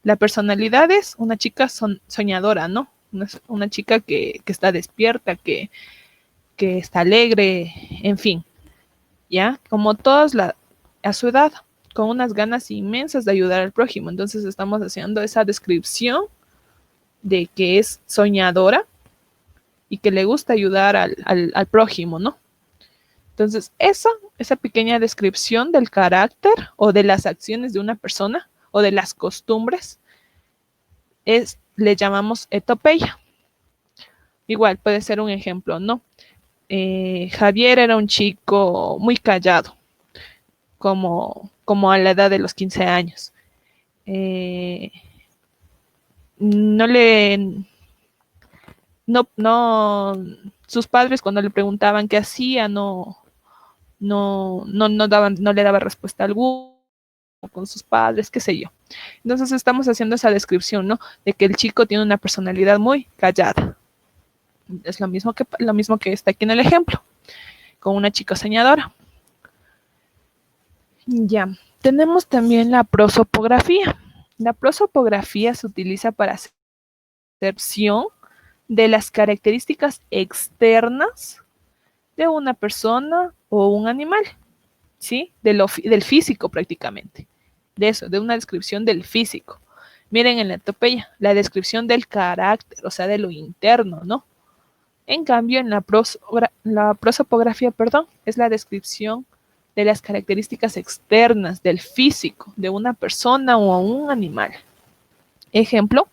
La personalidad es una chica soñadora, ¿no? Una chica que está despierta, que está alegre, en fin, ¿ya? Como todos a su edad, con unas ganas inmensas de ayudar al prójimo. Entonces estamos haciendo esa descripción de que es soñadora y que le gusta ayudar al prójimo, ¿no? Entonces, esa pequeña descripción del carácter o de las acciones de una persona o de las costumbres le llamamos etopeya. Igual puede ser un ejemplo, ¿no? Javier era un chico muy callado, como a la edad de los 15 años. Sus padres cuando le preguntaban qué hacía, no le daba respuesta alguna con sus padres, qué sé yo. Entonces estamos haciendo esa descripción, ¿no? De que el chico tiene una personalidad muy callada. Es lo mismo que está aquí en el ejemplo, con una chica soñadora. Ya, tenemos también la prosopografía. La prosopografía se utiliza para hacer percepción de las características externas de una persona o un animal, ¿sí? Del físico prácticamente. De una descripción del físico. Miren en la etopeya, la descripción del carácter, o sea, de lo interno, ¿no? En cambio, en la prosopografía, es la descripción de las características externas del físico de una persona o un animal. Ejemplo,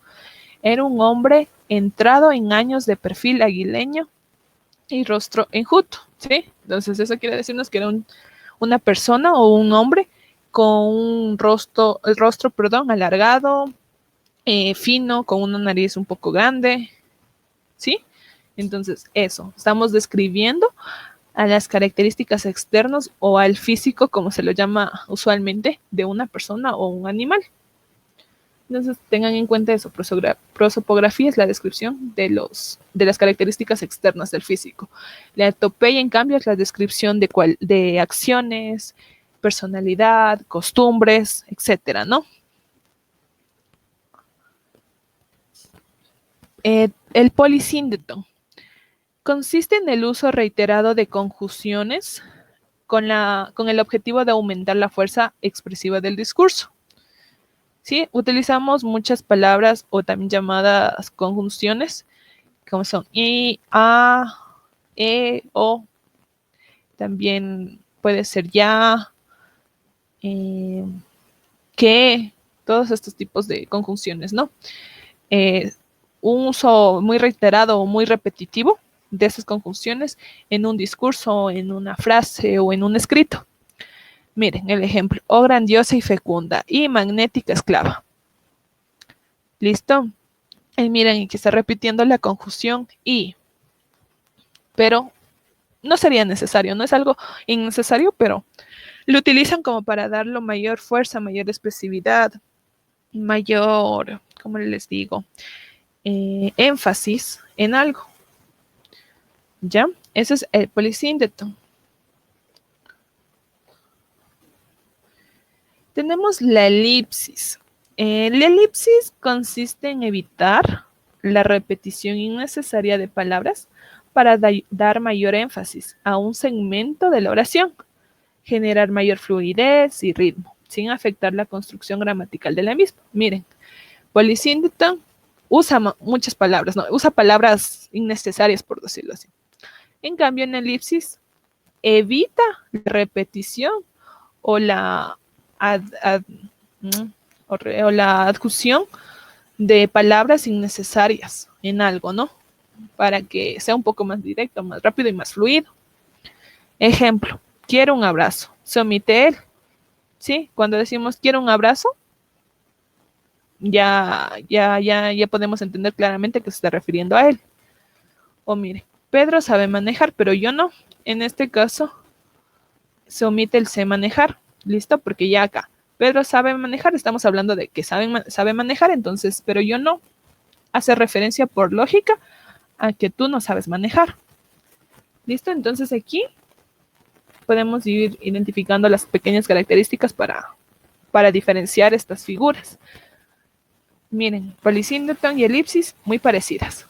era un hombre entrado en años de perfil aguileño y rostro enjuto, ¿sí? Entonces eso quiere decirnos que era una persona o un hombre con un rostro alargado, fino, con una nariz un poco grande, ¿sí? Entonces eso, estamos describiendo a las características externas o al físico, como se lo llama usualmente, de una persona o un animal. Entonces tengan en cuenta eso, prosopografía es la descripción de las características externas del físico. La etopeya, en cambio, es la descripción de acciones, personalidad, costumbres, etcétera, ¿no? El polisíndeto consiste en el uso reiterado de conjunciones con el objetivo de aumentar la fuerza expresiva del discurso. ¿Sí? Utilizamos muchas palabras o también llamadas conjunciones, como son y, a, o. También puede ser ya, que, todos estos tipos de conjunciones, ¿no? Un uso muy reiterado o muy repetitivo de esas conjunciones en un discurso, en una frase o en un escrito. Miren el ejemplo, oh grandiosa y fecunda y magnética esclava. ¿Listo? Y miren, aquí está repitiendo la conjunción y, pero no sería necesario, no es algo innecesario, pero lo utilizan como para darle mayor fuerza, mayor expresividad, mayor, ¿cómo les digo? Énfasis en algo. ¿Ya? Eso es el polisíndeto. Tenemos la elipsis. La elipsis consiste en evitar la repetición innecesaria de palabras para dar mayor énfasis a un segmento de la oración, generar mayor fluidez y ritmo, sin afectar la construcción gramatical de la misma. Miren, polisíndeto usa muchas palabras, ¿no? Usa palabras innecesarias, por decirlo así. En cambio, en elipsis evita la repetición o la adjusión de palabras innecesarias en algo, ¿no? Para que sea un poco más directo, más rápido y más fluido. Ejemplo, quiero un abrazo. Se omite él. ¿Sí? Cuando decimos quiero un abrazo, ya podemos entender claramente que se está refiriendo a él. O mire, Pedro sabe manejar, pero yo no. En este caso, se omite el sé manejar. ¿Listo? Porque ya acá, Pedro sabe manejar, estamos hablando de que sabe manejar, entonces, pero yo no. Hace referencia por lógica a que tú no sabes manejar. ¿Listo? Entonces aquí podemos ir identificando las pequeñas características para diferenciar estas figuras. Miren, polisíndeto y elipsis muy parecidas.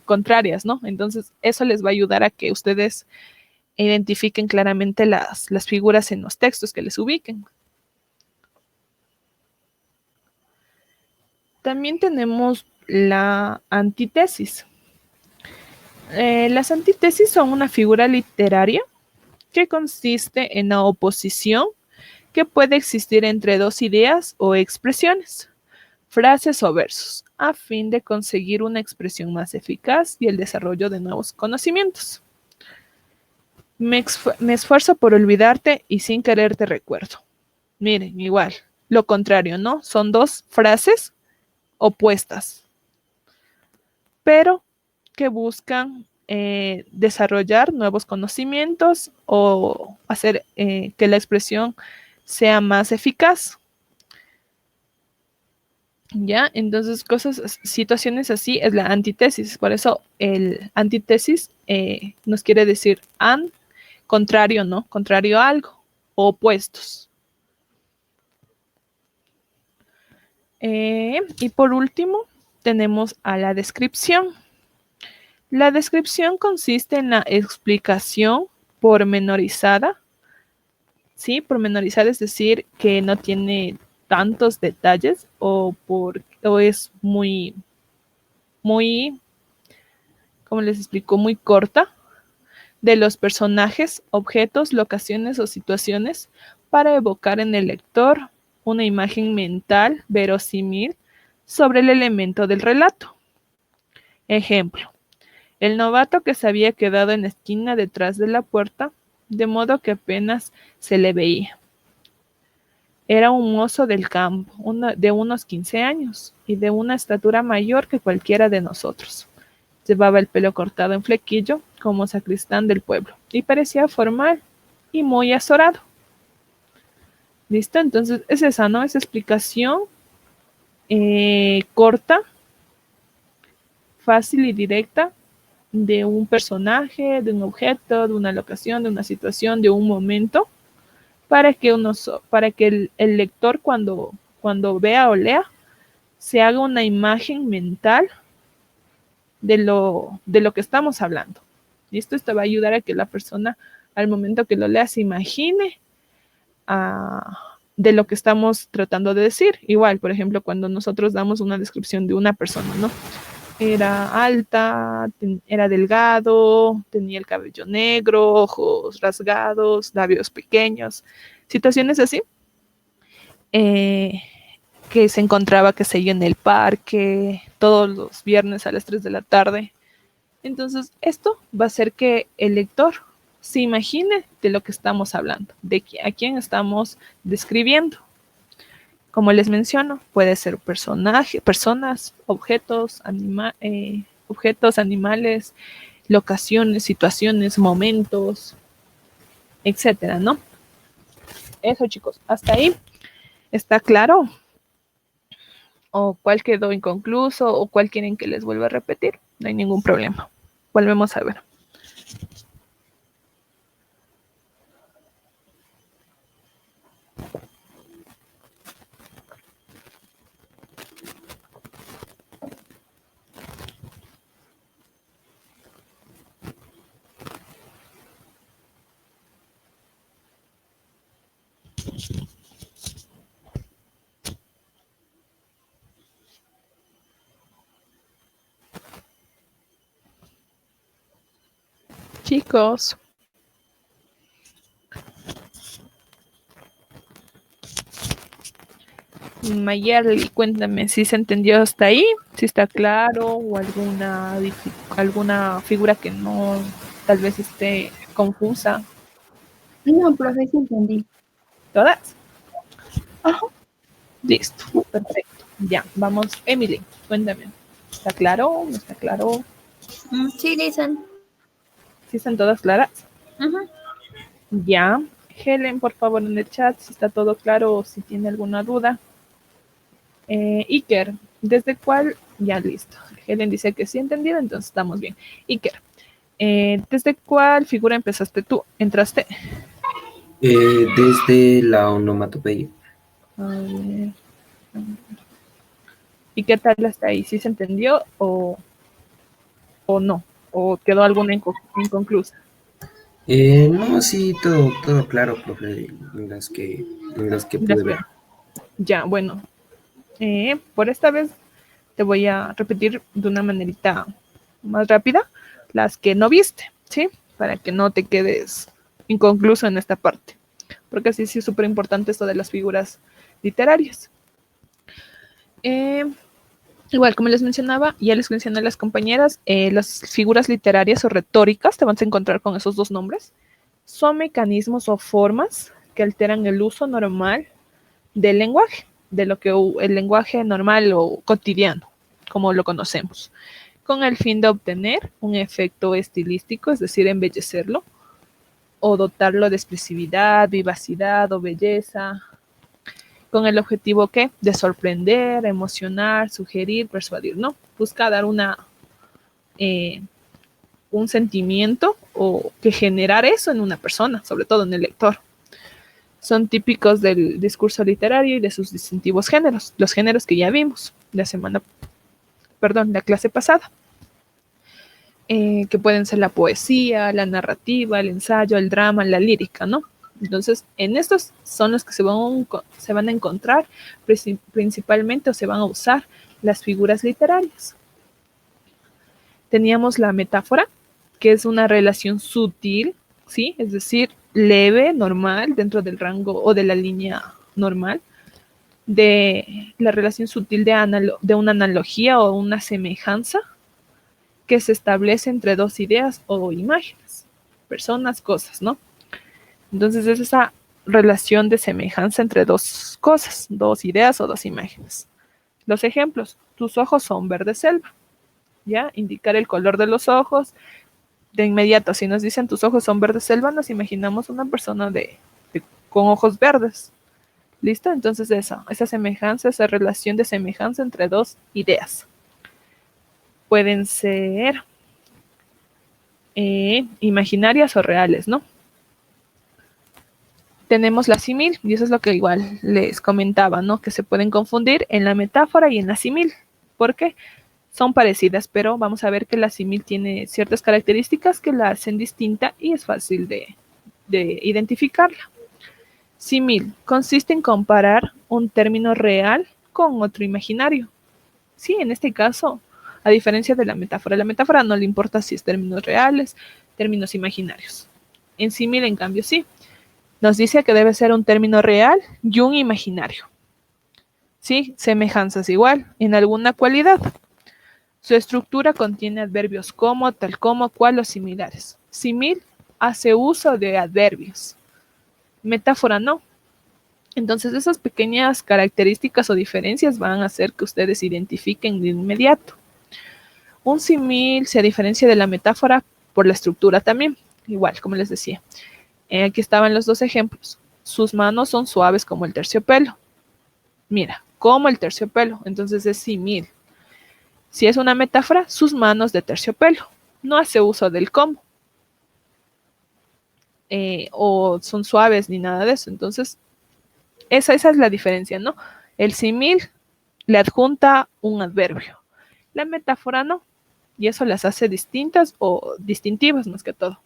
contrarias, ¿no? Entonces, eso les va a ayudar a que ustedes identifiquen claramente las figuras en los textos, que les ubiquen. También tenemos la antítesis. Las antítesis son una figura literaria que consiste en la oposición que puede existir entre dos ideas o expresiones, frases o versos, a fin de conseguir una expresión más eficaz y el desarrollo de nuevos conocimientos. Me esfuerzo por olvidarte y sin querer te recuerdo. Miren, igual, lo contrario, ¿no? Son dos frases opuestas, pero que buscan desarrollar nuevos conocimientos o hacer que la expresión sea más eficaz. ¿Ya? Entonces, situaciones así es la antítesis. Por eso el antítesis nos quiere decir contrario, ¿no? Contrario a algo, opuestos. Y por último, tenemos a la descripción. La descripción consiste en la explicación pormenorizada, ¿sí? Pormenorizada es decir, que no tiene tantos detalles o es muy, ¿cómo les explico? Muy corta de los personajes, objetos, locaciones o situaciones para evocar en el lector una imagen mental verosímil sobre el elemento del relato. Ejemplo. El novato que se había quedado en la esquina detrás de la puerta, de modo que apenas se le veía. Era un mozo del campo, de unos 15 años y de una estatura mayor que cualquiera de nosotros. Llevaba el pelo cortado en flequillo, como sacristán del pueblo, y parecía formal y muy azorado. ¿Listo? Entonces es esa, ¿no? Esa explicación corta, fácil y directa de un personaje, de un objeto, de una locación, de una situación, de un momento, para que el lector cuando vea o lea, se haga una imagen mental de lo que estamos hablando. ¿Listo? Esto va a ayudar a que la persona, al momento que lo lea, se imagine de lo que estamos tratando de decir. Igual, por ejemplo, cuando nosotros damos una descripción de una persona, ¿no? Era alta, era delgado, tenía el cabello negro, ojos rasgados, labios pequeños, situaciones así, que se encontraba, qué sé yo, en el parque todos los viernes a las 3 de la tarde. Entonces, esto va a hacer que el lector se imagine de lo que estamos hablando, de a quién estamos describiendo. Como les menciono, puede ser personas, objetos, animales, locaciones, situaciones, momentos, etcétera, ¿no? Eso, chicos, hasta ahí. ¿Está claro? ¿O cuál quedó inconcluso? ¿O cuál quieren que les vuelva a repetir? No hay ningún problema. Volvemos a ver. Chicos. Mayerly, cuéntame si se entendió hasta ahí, si está claro o alguna figura que no, tal vez esté confusa. No, profe, sí entendí. ¿Todas? Ajá. Listo, perfecto. Ya, vamos. Emily, cuéntame. ¿Está claro? ¿No está claro? Sí, dicen. ¿Sí están todas claras? Uh-huh. Ya. Helen, por favor, en el chat, si está todo claro o si tiene alguna duda. Iker, ¿desde cuál? Ya, listo. Helen dice que sí entendido, entonces estamos bien. Iker, ¿desde cuál figura entraste? Desde la onomatopeya. A ver. ¿Y qué tal hasta ahí? ¿Sí se entendió o o no, o quedó alguna inconclusa. No, sí, todo claro, profe, en las que pude ver. Ya, bueno, por esta vez te voy a repetir de una manerita más rápida las que no viste, ¿sí? Para que no te quedes inconcluso en esta parte, porque sí es súper importante esto de las figuras literarias. Igual, como les mencionaba, ya les mencioné a las compañeras, las figuras literarias o retóricas, te vas a encontrar con esos dos nombres, son mecanismos o formas que alteran el uso normal del lenguaje, de lo que el lenguaje normal o cotidiano, como lo conocemos, con el fin de obtener un efecto estilístico, es decir, embellecerlo, o dotarlo de expresividad, vivacidad o belleza, con el objetivo ¿qué? De sorprender, emocionar, sugerir, persuadir, ¿no? Busca dar un sentimiento o que generar eso en una persona, sobre todo en el lector. Son típicos del discurso literario y de sus distintivos géneros, los géneros que ya vimos la clase pasada, que pueden ser la poesía, la narrativa, el ensayo, el drama, la lírica, ¿no? Entonces, en estos son los que se van a encontrar principalmente o se van a usar las figuras literarias. Teníamos la metáfora, que es una relación sutil, ¿sí? Es decir, leve, normal, dentro del rango o de la línea normal, de la relación sutil de una analogía o una semejanza que se establece entre dos ideas o imágenes, personas, cosas, ¿no? Entonces es esa relación de semejanza entre dos cosas, dos ideas o dos imágenes. Los ejemplos, tus ojos son verde selva, ¿ya? Indicar el color de los ojos. De inmediato, si nos dicen tus ojos son verde selva, nos imaginamos una persona con ojos verdes. ¿Listo? Entonces esa semejanza, esa relación de semejanza entre dos ideas. Pueden ser imaginarias o reales, ¿no? Tenemos la símil, y eso es lo que igual les comentaba, ¿no? Que se pueden confundir en la metáfora y en la símil. ¿Por qué? Son parecidas, pero vamos a ver que la símil tiene ciertas características que la hacen distinta y es fácil de identificarla. Símil consiste en comparar un término real con otro imaginario. Sí, en este caso, a diferencia de la metáfora no le importa si es términos reales, términos imaginarios. En símil, en cambio, sí. Nos dice que debe ser un término real y un imaginario. Sí, semejanzas igual, en alguna cualidad. Su estructura contiene adverbios como, tal como, cual o similares. Símil hace uso de adverbios. Metáfora no. Entonces esas pequeñas características o diferencias van a hacer que ustedes identifiquen de inmediato. Un símil se diferencia de la metáfora por la estructura también, igual, como les decía. Aquí estaban los dos ejemplos. Sus manos son suaves como el terciopelo. Mira, como el terciopelo, entonces es símil. Si es una metáfora, sus manos de terciopelo. No hace uso del como. O son suaves ni nada de eso. Entonces, esa es la diferencia, ¿no? El símil le adjunta un adverbio. La metáfora no. Y eso las hace distintas o distintivas más que todo.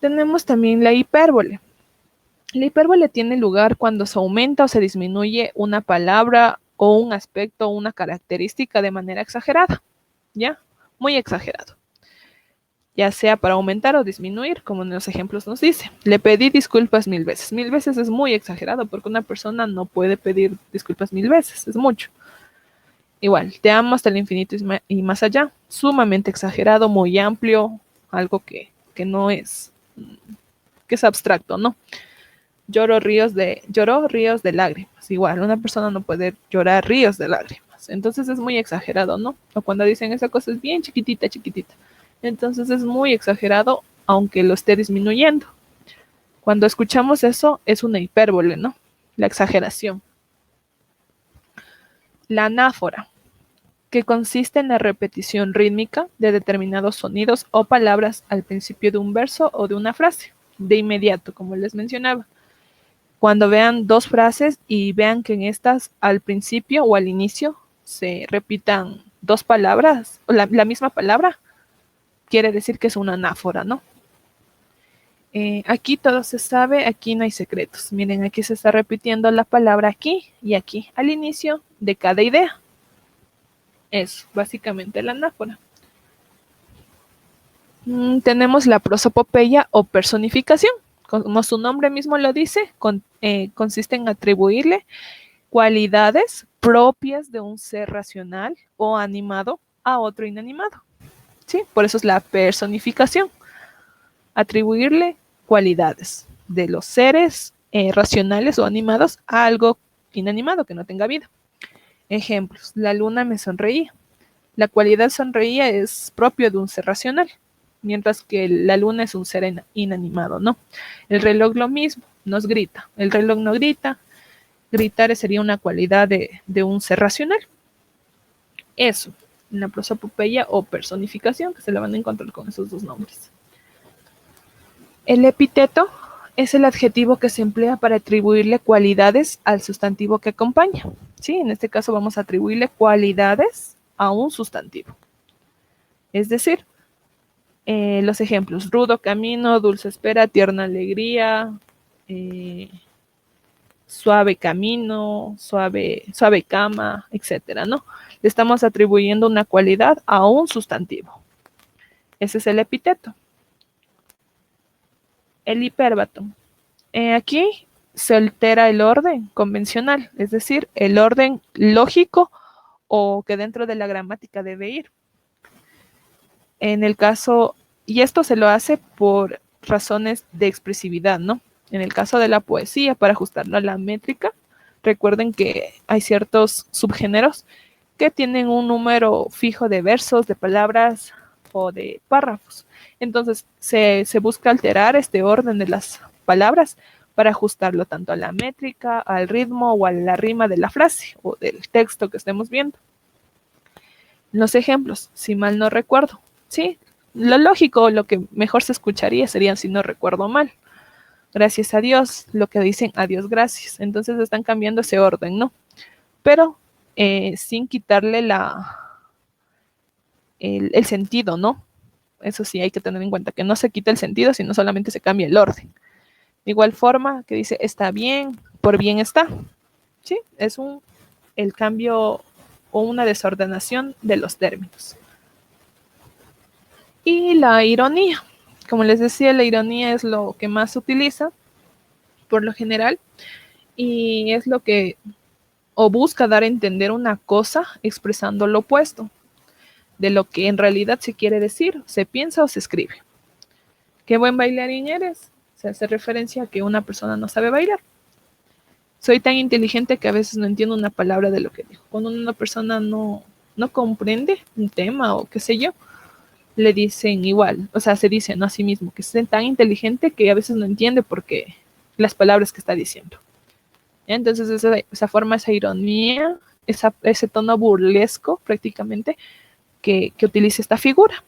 Tenemos también la hipérbole. La hipérbole tiene lugar cuando se aumenta o se disminuye una palabra o un aspecto o una característica de manera exagerada, ¿ya? Muy exagerado. Ya sea para aumentar o disminuir, como en los ejemplos nos dice. Le pedí disculpas 1000 veces. 1000 veces es muy exagerado porque una persona no puede pedir disculpas 1000 veces, es mucho. Igual, te amo hasta el infinito y más allá. Sumamente exagerado, muy amplio, algo que no es, que es abstracto, ¿no? Lloró ríos de lágrimas. Igual, una persona no puede llorar ríos de lágrimas. Entonces es muy exagerado, ¿no? O cuando dicen esa cosa es bien chiquitita, chiquitita. Entonces es muy exagerado, aunque lo esté disminuyendo. Cuando escuchamos eso, es una hipérbole, ¿no? La exageración. La anáfora, que consiste en la repetición rítmica de determinados sonidos o palabras al principio de un verso o de una frase, de inmediato, como les mencionaba. Cuando vean dos frases y vean que en estas al principio o al inicio se repitan dos palabras, o la misma palabra, quiere decir que es una anáfora, ¿no? Aquí todo se sabe, aquí no hay secretos. Miren, aquí se está repitiendo la palabra aquí y aquí, al inicio de cada idea. Es básicamente la anáfora. Tenemos la prosopopeya o personificación. Como su nombre mismo lo dice, consiste en atribuirle cualidades propias de un ser racional o animado a otro inanimado. ¿Sí? Por eso es la personificación. Atribuirle cualidades de los seres racionales o animados a algo inanimado que no tenga vida. Ejemplos: la luna me sonreía. La cualidad sonreía es propio de un ser racional, mientras que la luna es un ser inanimado, ¿no? El reloj lo mismo, nos grita. El reloj no grita. Gritar sería una cualidad de un ser racional. Eso, en la prosopopeya o personificación, que se la van a encontrar con esos dos nombres. El epíteto es el adjetivo que se emplea para atribuirle cualidades al sustantivo que acompaña. ¿Sí? En este caso vamos a atribuirle cualidades a un sustantivo. Es decir, los ejemplos: rudo camino, dulce espera, tierna alegría, suave camino, suave cama, etcétera, ¿no? Le estamos atribuyendo una cualidad a un sustantivo. Ese es el epíteto. El hipérbato. Aquí se altera el orden convencional, es decir, el orden lógico o que dentro de la gramática debe ir. En el caso, y esto se lo hace por razones de expresividad, ¿no? En el caso de la poesía, para ajustarlo a la métrica, recuerden que hay ciertos subgéneros que tienen un número fijo de versos, de palabras o de párrafos. Entonces, se busca alterar este orden de las palabras para ajustarlo tanto a la métrica, al ritmo o a la rima de la frase o del texto que estemos viendo. Los ejemplos, si mal no recuerdo, ¿sí? Lo lógico, lo que mejor se escucharía serían si no recuerdo mal. Gracias a Dios, lo que dicen adiós, gracias. Entonces están cambiando ese orden, ¿no? Pero sin quitarle el sentido, ¿no? Eso sí hay que tener en cuenta, que no se quita el sentido, sino solamente se cambia el orden. De igual forma que dice está bien, por bien está. ¿Sí? Es el cambio o una desordenación de los términos. Y la ironía. Como les decía, la ironía es lo que más se utiliza por lo general y es lo que o busca dar a entender una cosa expresando lo opuesto de lo que en realidad se quiere decir, se piensa o se escribe. ¿Qué buen bailarín eres? Se hace referencia a que una persona no sabe bailar. Soy tan inteligente que a veces no entiendo una palabra de lo que dijo. Cuando una persona no comprende un tema o qué sé yo, le dicen igual, o sea, se dicen a sí mismo que es tan inteligente que a veces no entiende por qué las palabras que está diciendo. Entonces esa forma, esa ironía, ese tono burlesco prácticamente que utiliza esta figura.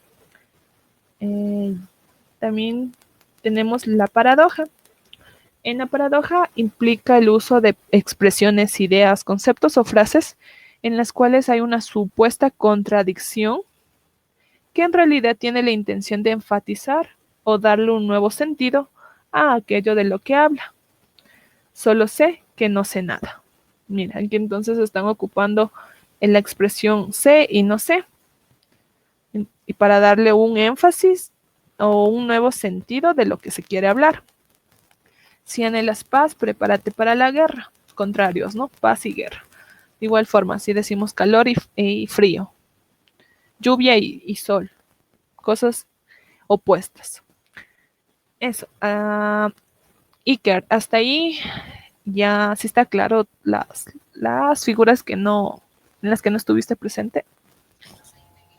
También tenemos la paradoja. En la paradoja implica el uso de expresiones, ideas, conceptos o frases en las cuales hay una supuesta contradicción que en realidad tiene la intención de enfatizar o darle un nuevo sentido a aquello de lo que habla. Solo sé que no sé nada. Mira, aquí entonces están ocupando en la expresión sé y no sé, y para darle un énfasis o un nuevo sentido de lo que se quiere hablar. Si anhelas paz, prepárate para la guerra. Contrarios, ¿no? Paz y guerra. De igual forma, si decimos calor y frío, lluvia y sol, cosas opuestas. Eso. Iker, hasta ahí ya sí está claro las figuras en las que no estuviste presente.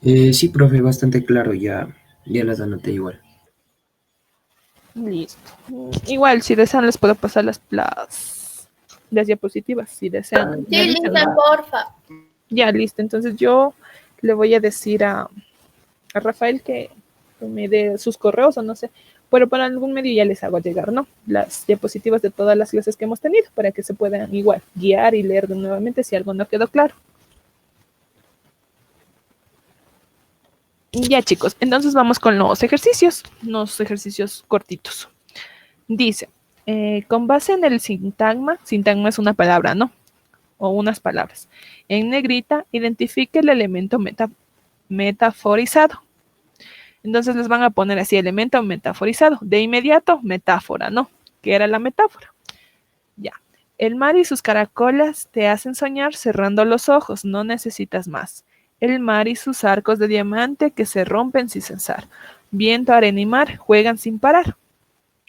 Sí, profe, bastante claro, ya las anoté igual. Listo. Igual, si desean, les puedo pasar las diapositivas, si desean. Sí, Linda, porfa. Ya, listo. Entonces yo le voy a decir a Rafael que me dé sus correos o no sé, pero por algún medio ya les hago llegar, ¿no? Las diapositivas de todas las clases que hemos tenido para que se puedan igual guiar y leer nuevamente si algo no quedó claro. Ya, chicos, entonces vamos con los ejercicios cortitos. Dice, con base en el sintagma es una palabra, ¿no? O unas palabras. En negrita, identifique el elemento metaforizado. Entonces les van a poner así, elemento metaforizado. De inmediato, metáfora, ¿no? ¿Qué era la metáfora? Ya. El mar y sus caracolas te hacen soñar cerrando los ojos, no necesitas más. El mar y sus arcos de diamante que se rompen sin cesar. Viento, arena y mar juegan sin parar.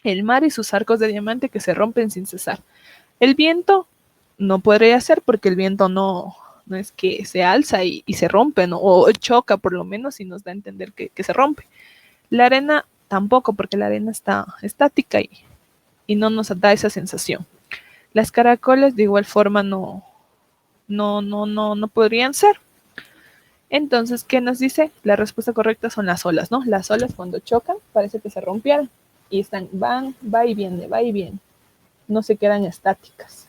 El mar y sus arcos de diamante que se rompen sin cesar. El viento no podría ser porque el viento no es que se alza y se rompe, ¿no? O choca por lo menos y nos da a entender que se rompe. La arena tampoco porque la arena está estática y no nos da esa sensación. Las caracoles de igual forma no podrían ser. Entonces, ¿qué nos dice? La respuesta correcta son las olas, ¿no? Las olas cuando chocan parece que se rompieran y están, va y viene, no se quedan estáticas.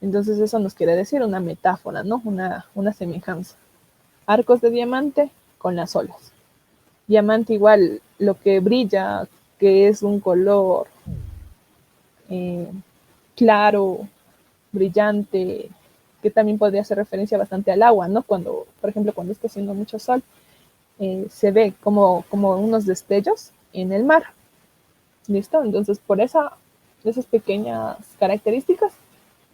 Entonces eso nos quiere decir una metáfora, ¿no? Una semejanza. Arcos de diamante con las olas. Diamante igual, lo que brilla, que es un color claro, brillante, que también podría hacer referencia bastante al agua, ¿no? Cuando, por ejemplo, cuando está haciendo mucho sol, se ve como unos destellos en el mar. ¿Listo? Entonces, por esas pequeñas características,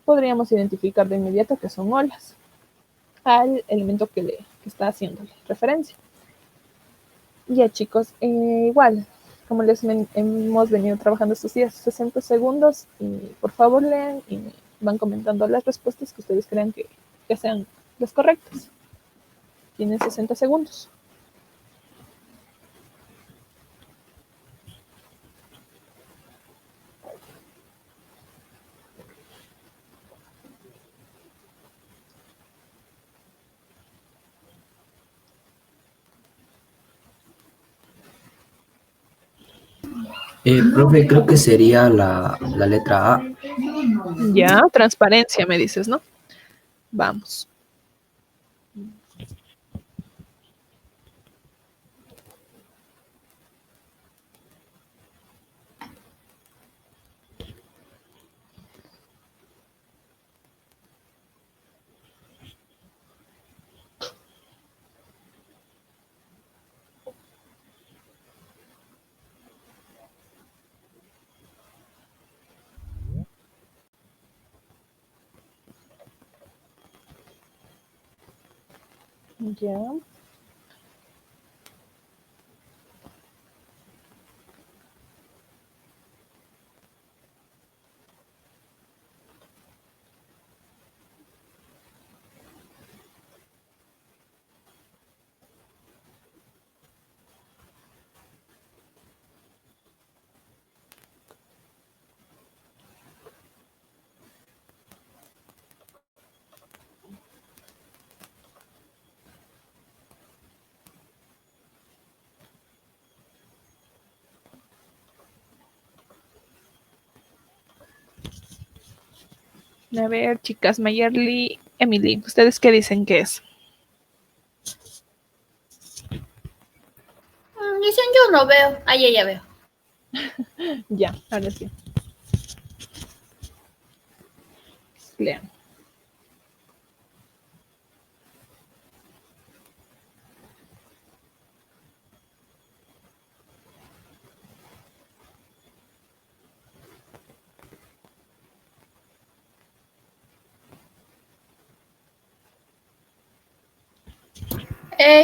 podríamos identificar de inmediato que son olas al elemento que está haciéndole referencia. Ya, chicos, igual, como les hemos venido trabajando estos días, 60 segundos, y por favor lean y van comentando las respuestas que ustedes crean que sean las correctas. Tienen 60 segundos. Profe, creo que sería la letra A. Ya, transparencia me dices, ¿no? Vamos. Ya. A ver, chicas, Mayerly, Emily, ¿ustedes qué dicen que es? Dicen yo no veo. Ahí ya veo. Ya, ahora sí. Lean.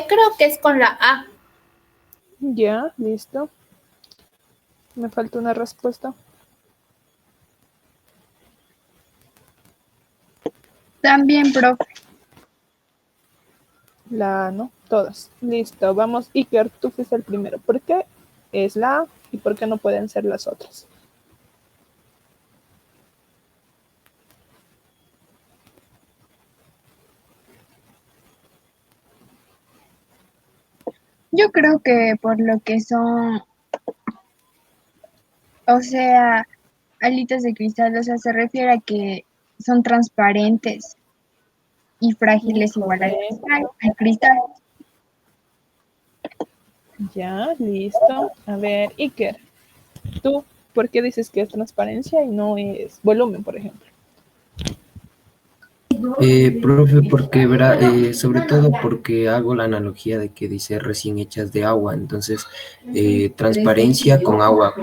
Creo que es con la A. Ya, listo. Me falta una respuesta. También, profe. La A, ¿no? Todas. Listo, vamos. Iker, tú fuiste el primero. ¿Por qué es la A y por qué no pueden ser las otras? Yo creo que por lo que son, o sea, alitas de cristal, o sea, se refiere a que son transparentes y frágiles igual al cristal. Ya, listo. A ver, Iker, ¿tú por qué dices que es transparencia y no es volumen, por ejemplo? Profe, porque verá, sobre todo porque hago la analogía de que dice recién hechas de agua, entonces transparencia con agua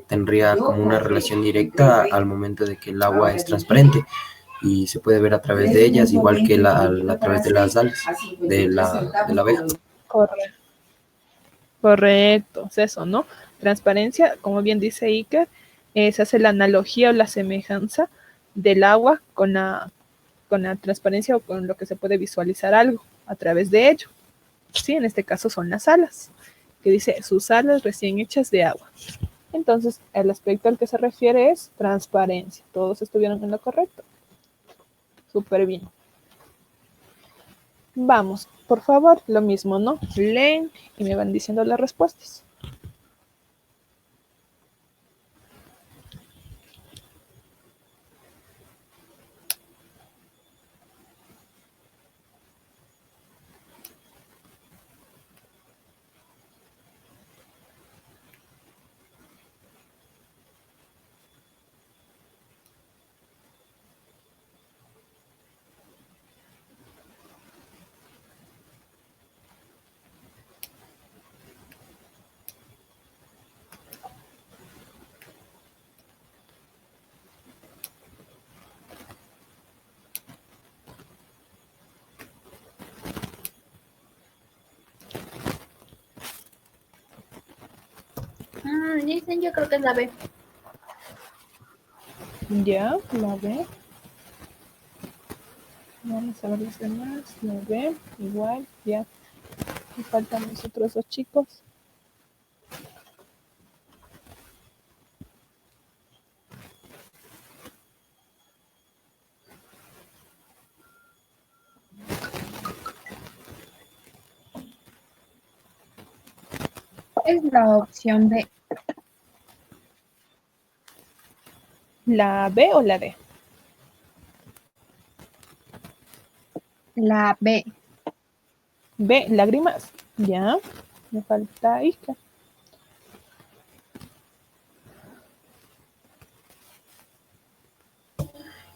tendría como una relación directa al momento de que el agua es transparente y se puede ver a través de ellas, igual que a través de las alas de la abeja. Correcto. Correcto, es eso, ¿no? Transparencia, como bien dice Iker, se hace la analogía o la semejanza del agua con la transparencia o con lo que se puede visualizar algo a través de ello. Sí, en este caso son las alas, que dice sus alas recién hechas de agua. Entonces, el aspecto al que se refiere es transparencia. Todos estuvieron en lo correcto. Súper bien. Vamos, por favor, lo mismo, ¿no? Leen y me van diciendo las respuestas. Dicen, yo creo que es la B. Ya, la B. Vamos a ver los demás. La B, igual, ya. Me faltan los otros dos chicos. Es la opción B. ¿La B o la D? La B. B, lágrimas. Ya. Me falta Ica.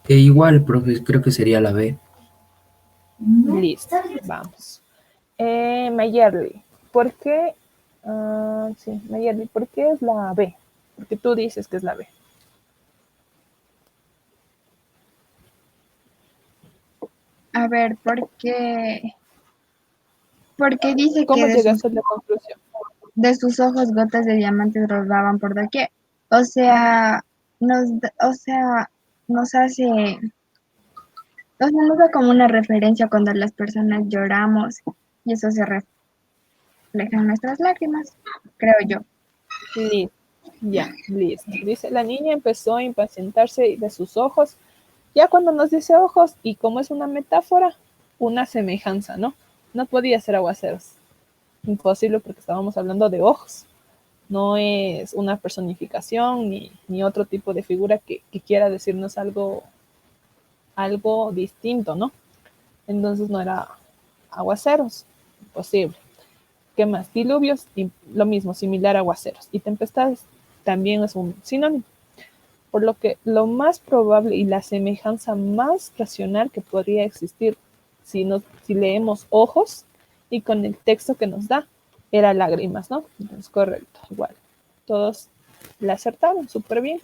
Igual, profe, creo que sería la B. Listo, vamos. Mayerly, ¿por qué? Sí, Mayerly, ¿por qué es la B? Porque tú dices que es la B. A ver, porque dice que ¿Cómo llegaste a la conclusión? de sus ojos gotas de diamantes rodaban por doquier. O sea, o sea, nos hace, o sea, nos da como una referencia cuando las personas lloramos y eso se refleja en nuestras lágrimas, creo yo. Listo, ya, listo. Dice, la niña empezó a impacientarse de sus ojos. Ya cuando nos dice ojos, y como es una metáfora, una semejanza, ¿no? No podía ser aguaceros. Imposible porque estábamos hablando de ojos. No es una personificación ni otro tipo de figura que quiera decirnos algo distinto, ¿no? Entonces no era aguaceros, imposible. ¿Qué más? Diluvios, lo mismo, similar a aguaceros. Y tempestades también es un sinónimo. Por lo que lo más probable y la semejanza más racional que podría existir si leemos ojos y con el texto que nos da era lágrimas, ¿no? Entonces, correcto, igual. Todos la acertaron súper bien.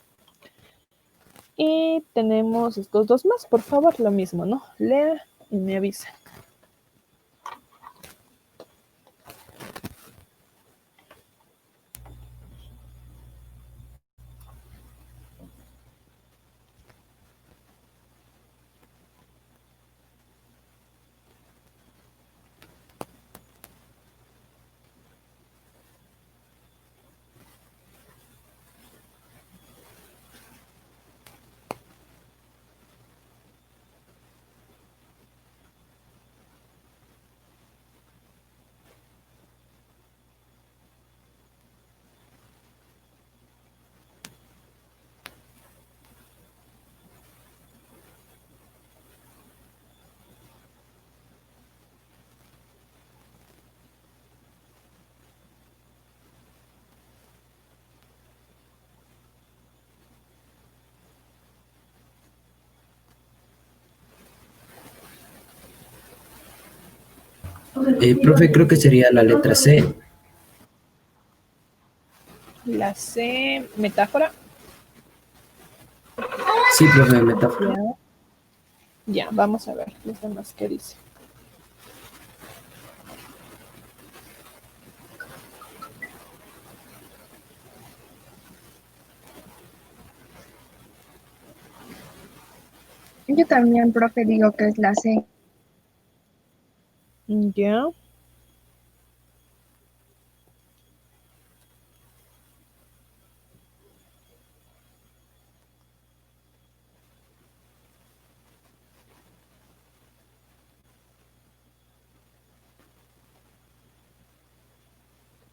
Y tenemos estos dos más, por favor, lo mismo, ¿no? Lea y me avisa. Profe, creo que sería la letra C. La C, metáfora. Sí, profe, metáfora. Ya, vamos a ver los demás qué dice. Yo también, profe, digo que es la C. Ya.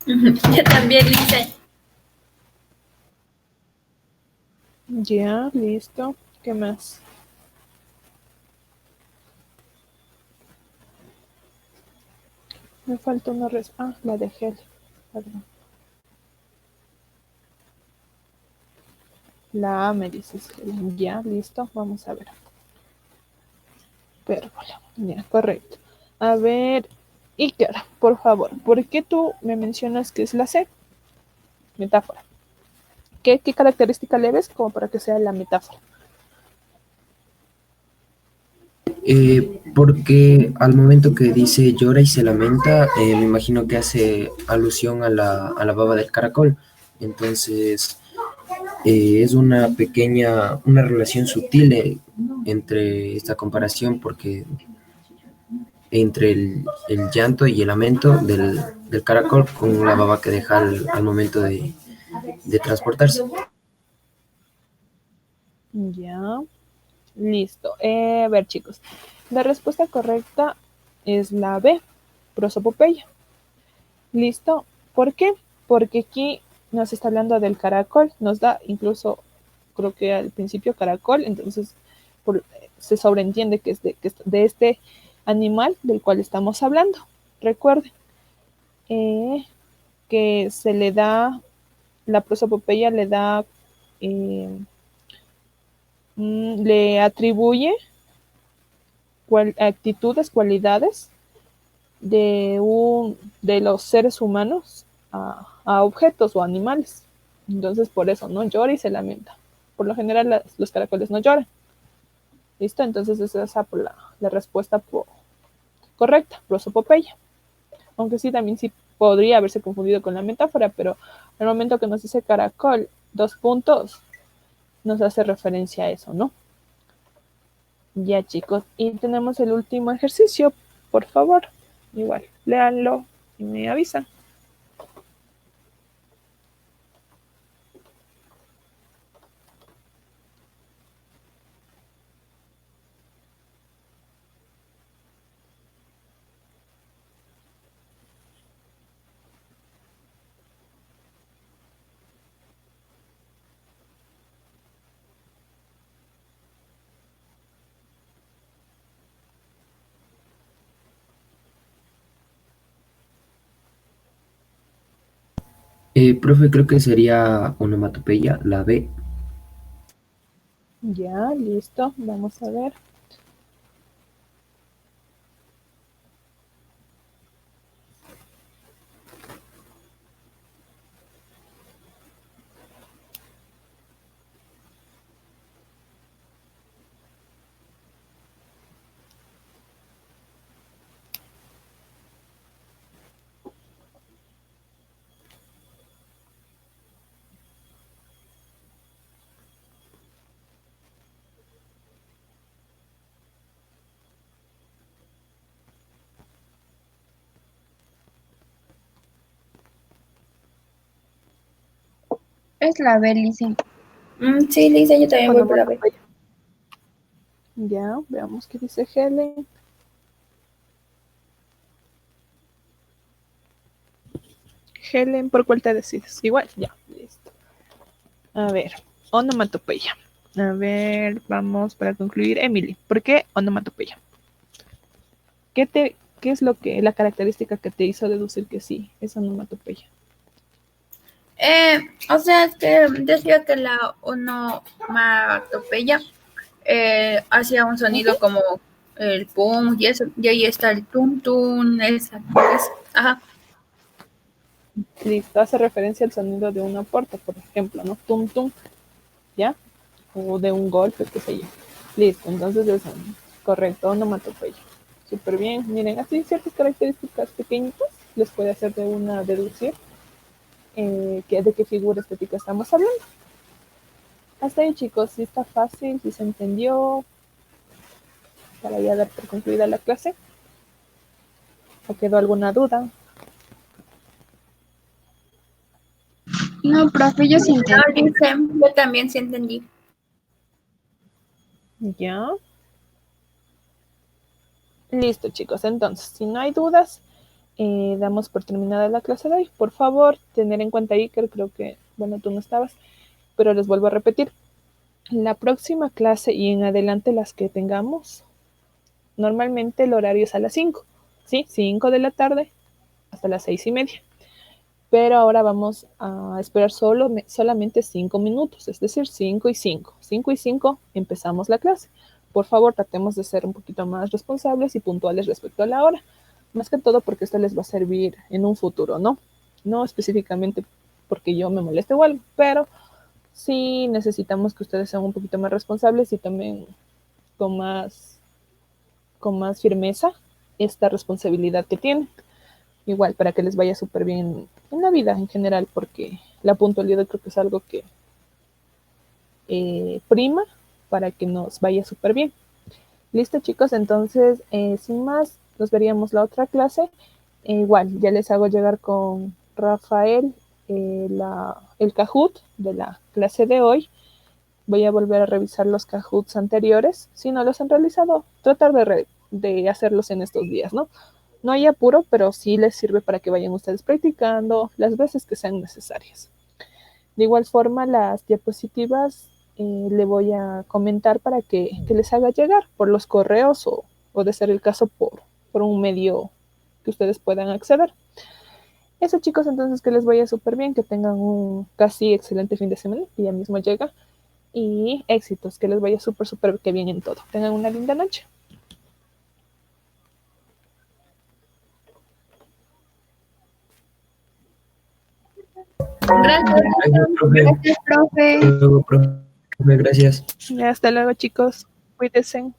Yo también, Lisa. Ya, listo. ¿Qué más? Me falta una la de gel. Perdón. La A me dices. Ya, listo. Vamos a ver. Pérgola. Ya, correcto. A ver, Iker, por favor, ¿por qué tú me mencionas que es la C? Metáfora. ¿Qué característica le ves como para que sea la metáfora? Porque al momento que dice llora y se lamenta, me imagino que hace alusión a la baba del caracol. Entonces, es una relación sutil entre esta comparación, porque entre el llanto y el lamento del caracol con la baba que deja al momento de transportarse. Ya, listo. A ver, chicos, la respuesta correcta es la B, prosopopeya. ¿Listo? ¿Por qué? Porque aquí nos está hablando del caracol, nos da incluso, creo que al principio caracol, entonces se sobreentiende que es de este animal del cual estamos hablando. Recuerden que se le da, la prosopopeya le da, le atribuye actitudes, cualidades de los seres humanos a objetos o animales. Entonces, por eso, ¿no? Llora y se lamenta. Por lo general, los caracoles no lloran. ¿Listo? Entonces, esa es la respuesta correcta, prosopopeya. Aunque sí, también sí podría haberse confundido con la metáfora, pero al momento que nos dice caracol, 2 puntos, nos hace referencia a eso, ¿no? Ya, chicos. Y tenemos el último ejercicio, por favor. Igual, léanlo y me avisan. Profe, creo que sería onomatopeya, la B. Ya, listo. Vamos a ver. Es la B, Lice. Sí, Lisa, yo también voy por la B. Onomatopeya. Ya, veamos qué dice Helen. Helen, ¿por cuál te decides? Igual, ya, listo. A ver, onomatopeya. A ver, vamos para concluir. Emily, ¿por qué onomatopeya? ¿Qué es la característica que te hizo deducir que sí es onomatopeya? O sea, es que decía que la onomatopeya hacía un sonido como el pum, y eso, y ahí está el tum tum, ajá. Listo, hace referencia al sonido de una puerta, por ejemplo, ¿no? Tum tum, ¿ya? O de un golpe, qué sé yo. Listo, entonces eso, correcto, onomatopeya. Súper bien, miren, así ciertas características pequeñitas les puede hacer de una deducir de qué figura estética estamos hablando. Hasta ahí, chicos, si está fácil, si se entendió, para ya dar por concluida la clase. ¿O quedó alguna duda? No, profe, yo sí entendí. Yo también sí entendí. Ya. Listo, chicos. Entonces, si no hay dudas, damos por terminada la clase de hoy. Por favor, tener en cuenta, Iker, creo que, bueno, tú no estabas, pero les vuelvo a repetir. La próxima clase y en adelante las que tengamos, normalmente el horario es a las 5, ¿sí? 5 de la tarde hasta las 6:30. Pero ahora vamos a esperar solamente 5 minutos, es decir, 5 y 5. 5 y 5 empezamos la clase. Por favor, tratemos de ser un poquito más responsables y puntuales respecto a la hora. Más que todo porque esto les va a servir en un futuro, ¿no? No específicamente porque yo me moleste o algo, pero sí necesitamos que ustedes sean un poquito más responsables y también con más firmeza esta responsabilidad que tienen. Igual, para que les vaya súper bien en la vida en general, porque la puntualidad creo que es algo que prima para que nos vaya súper bien. Listo, chicos, entonces, sin más, nos veríamos la otra clase. Igual, ya les hago llegar con Rafael el Kahoot de la clase de hoy. Voy a volver a revisar los Kahoots anteriores. Si no los han realizado, tratar de hacerlos en estos días, ¿no? No hay apuro, pero sí les sirve para que vayan ustedes practicando las veces que sean necesarias. De igual forma, las diapositivas le voy a comentar para que les haga llegar por los correos o de ser el caso por un medio que ustedes puedan acceder. Eso, chicos, entonces que les vaya súper bien, que tengan un casi excelente fin de semana, que ya mismo llega, y éxitos, que les vaya súper, súper que bien en todo. Tengan una linda noche. Gracias. Gracias, profe. Luego, profe, gracias. Hasta luego, chicos. Cuídense.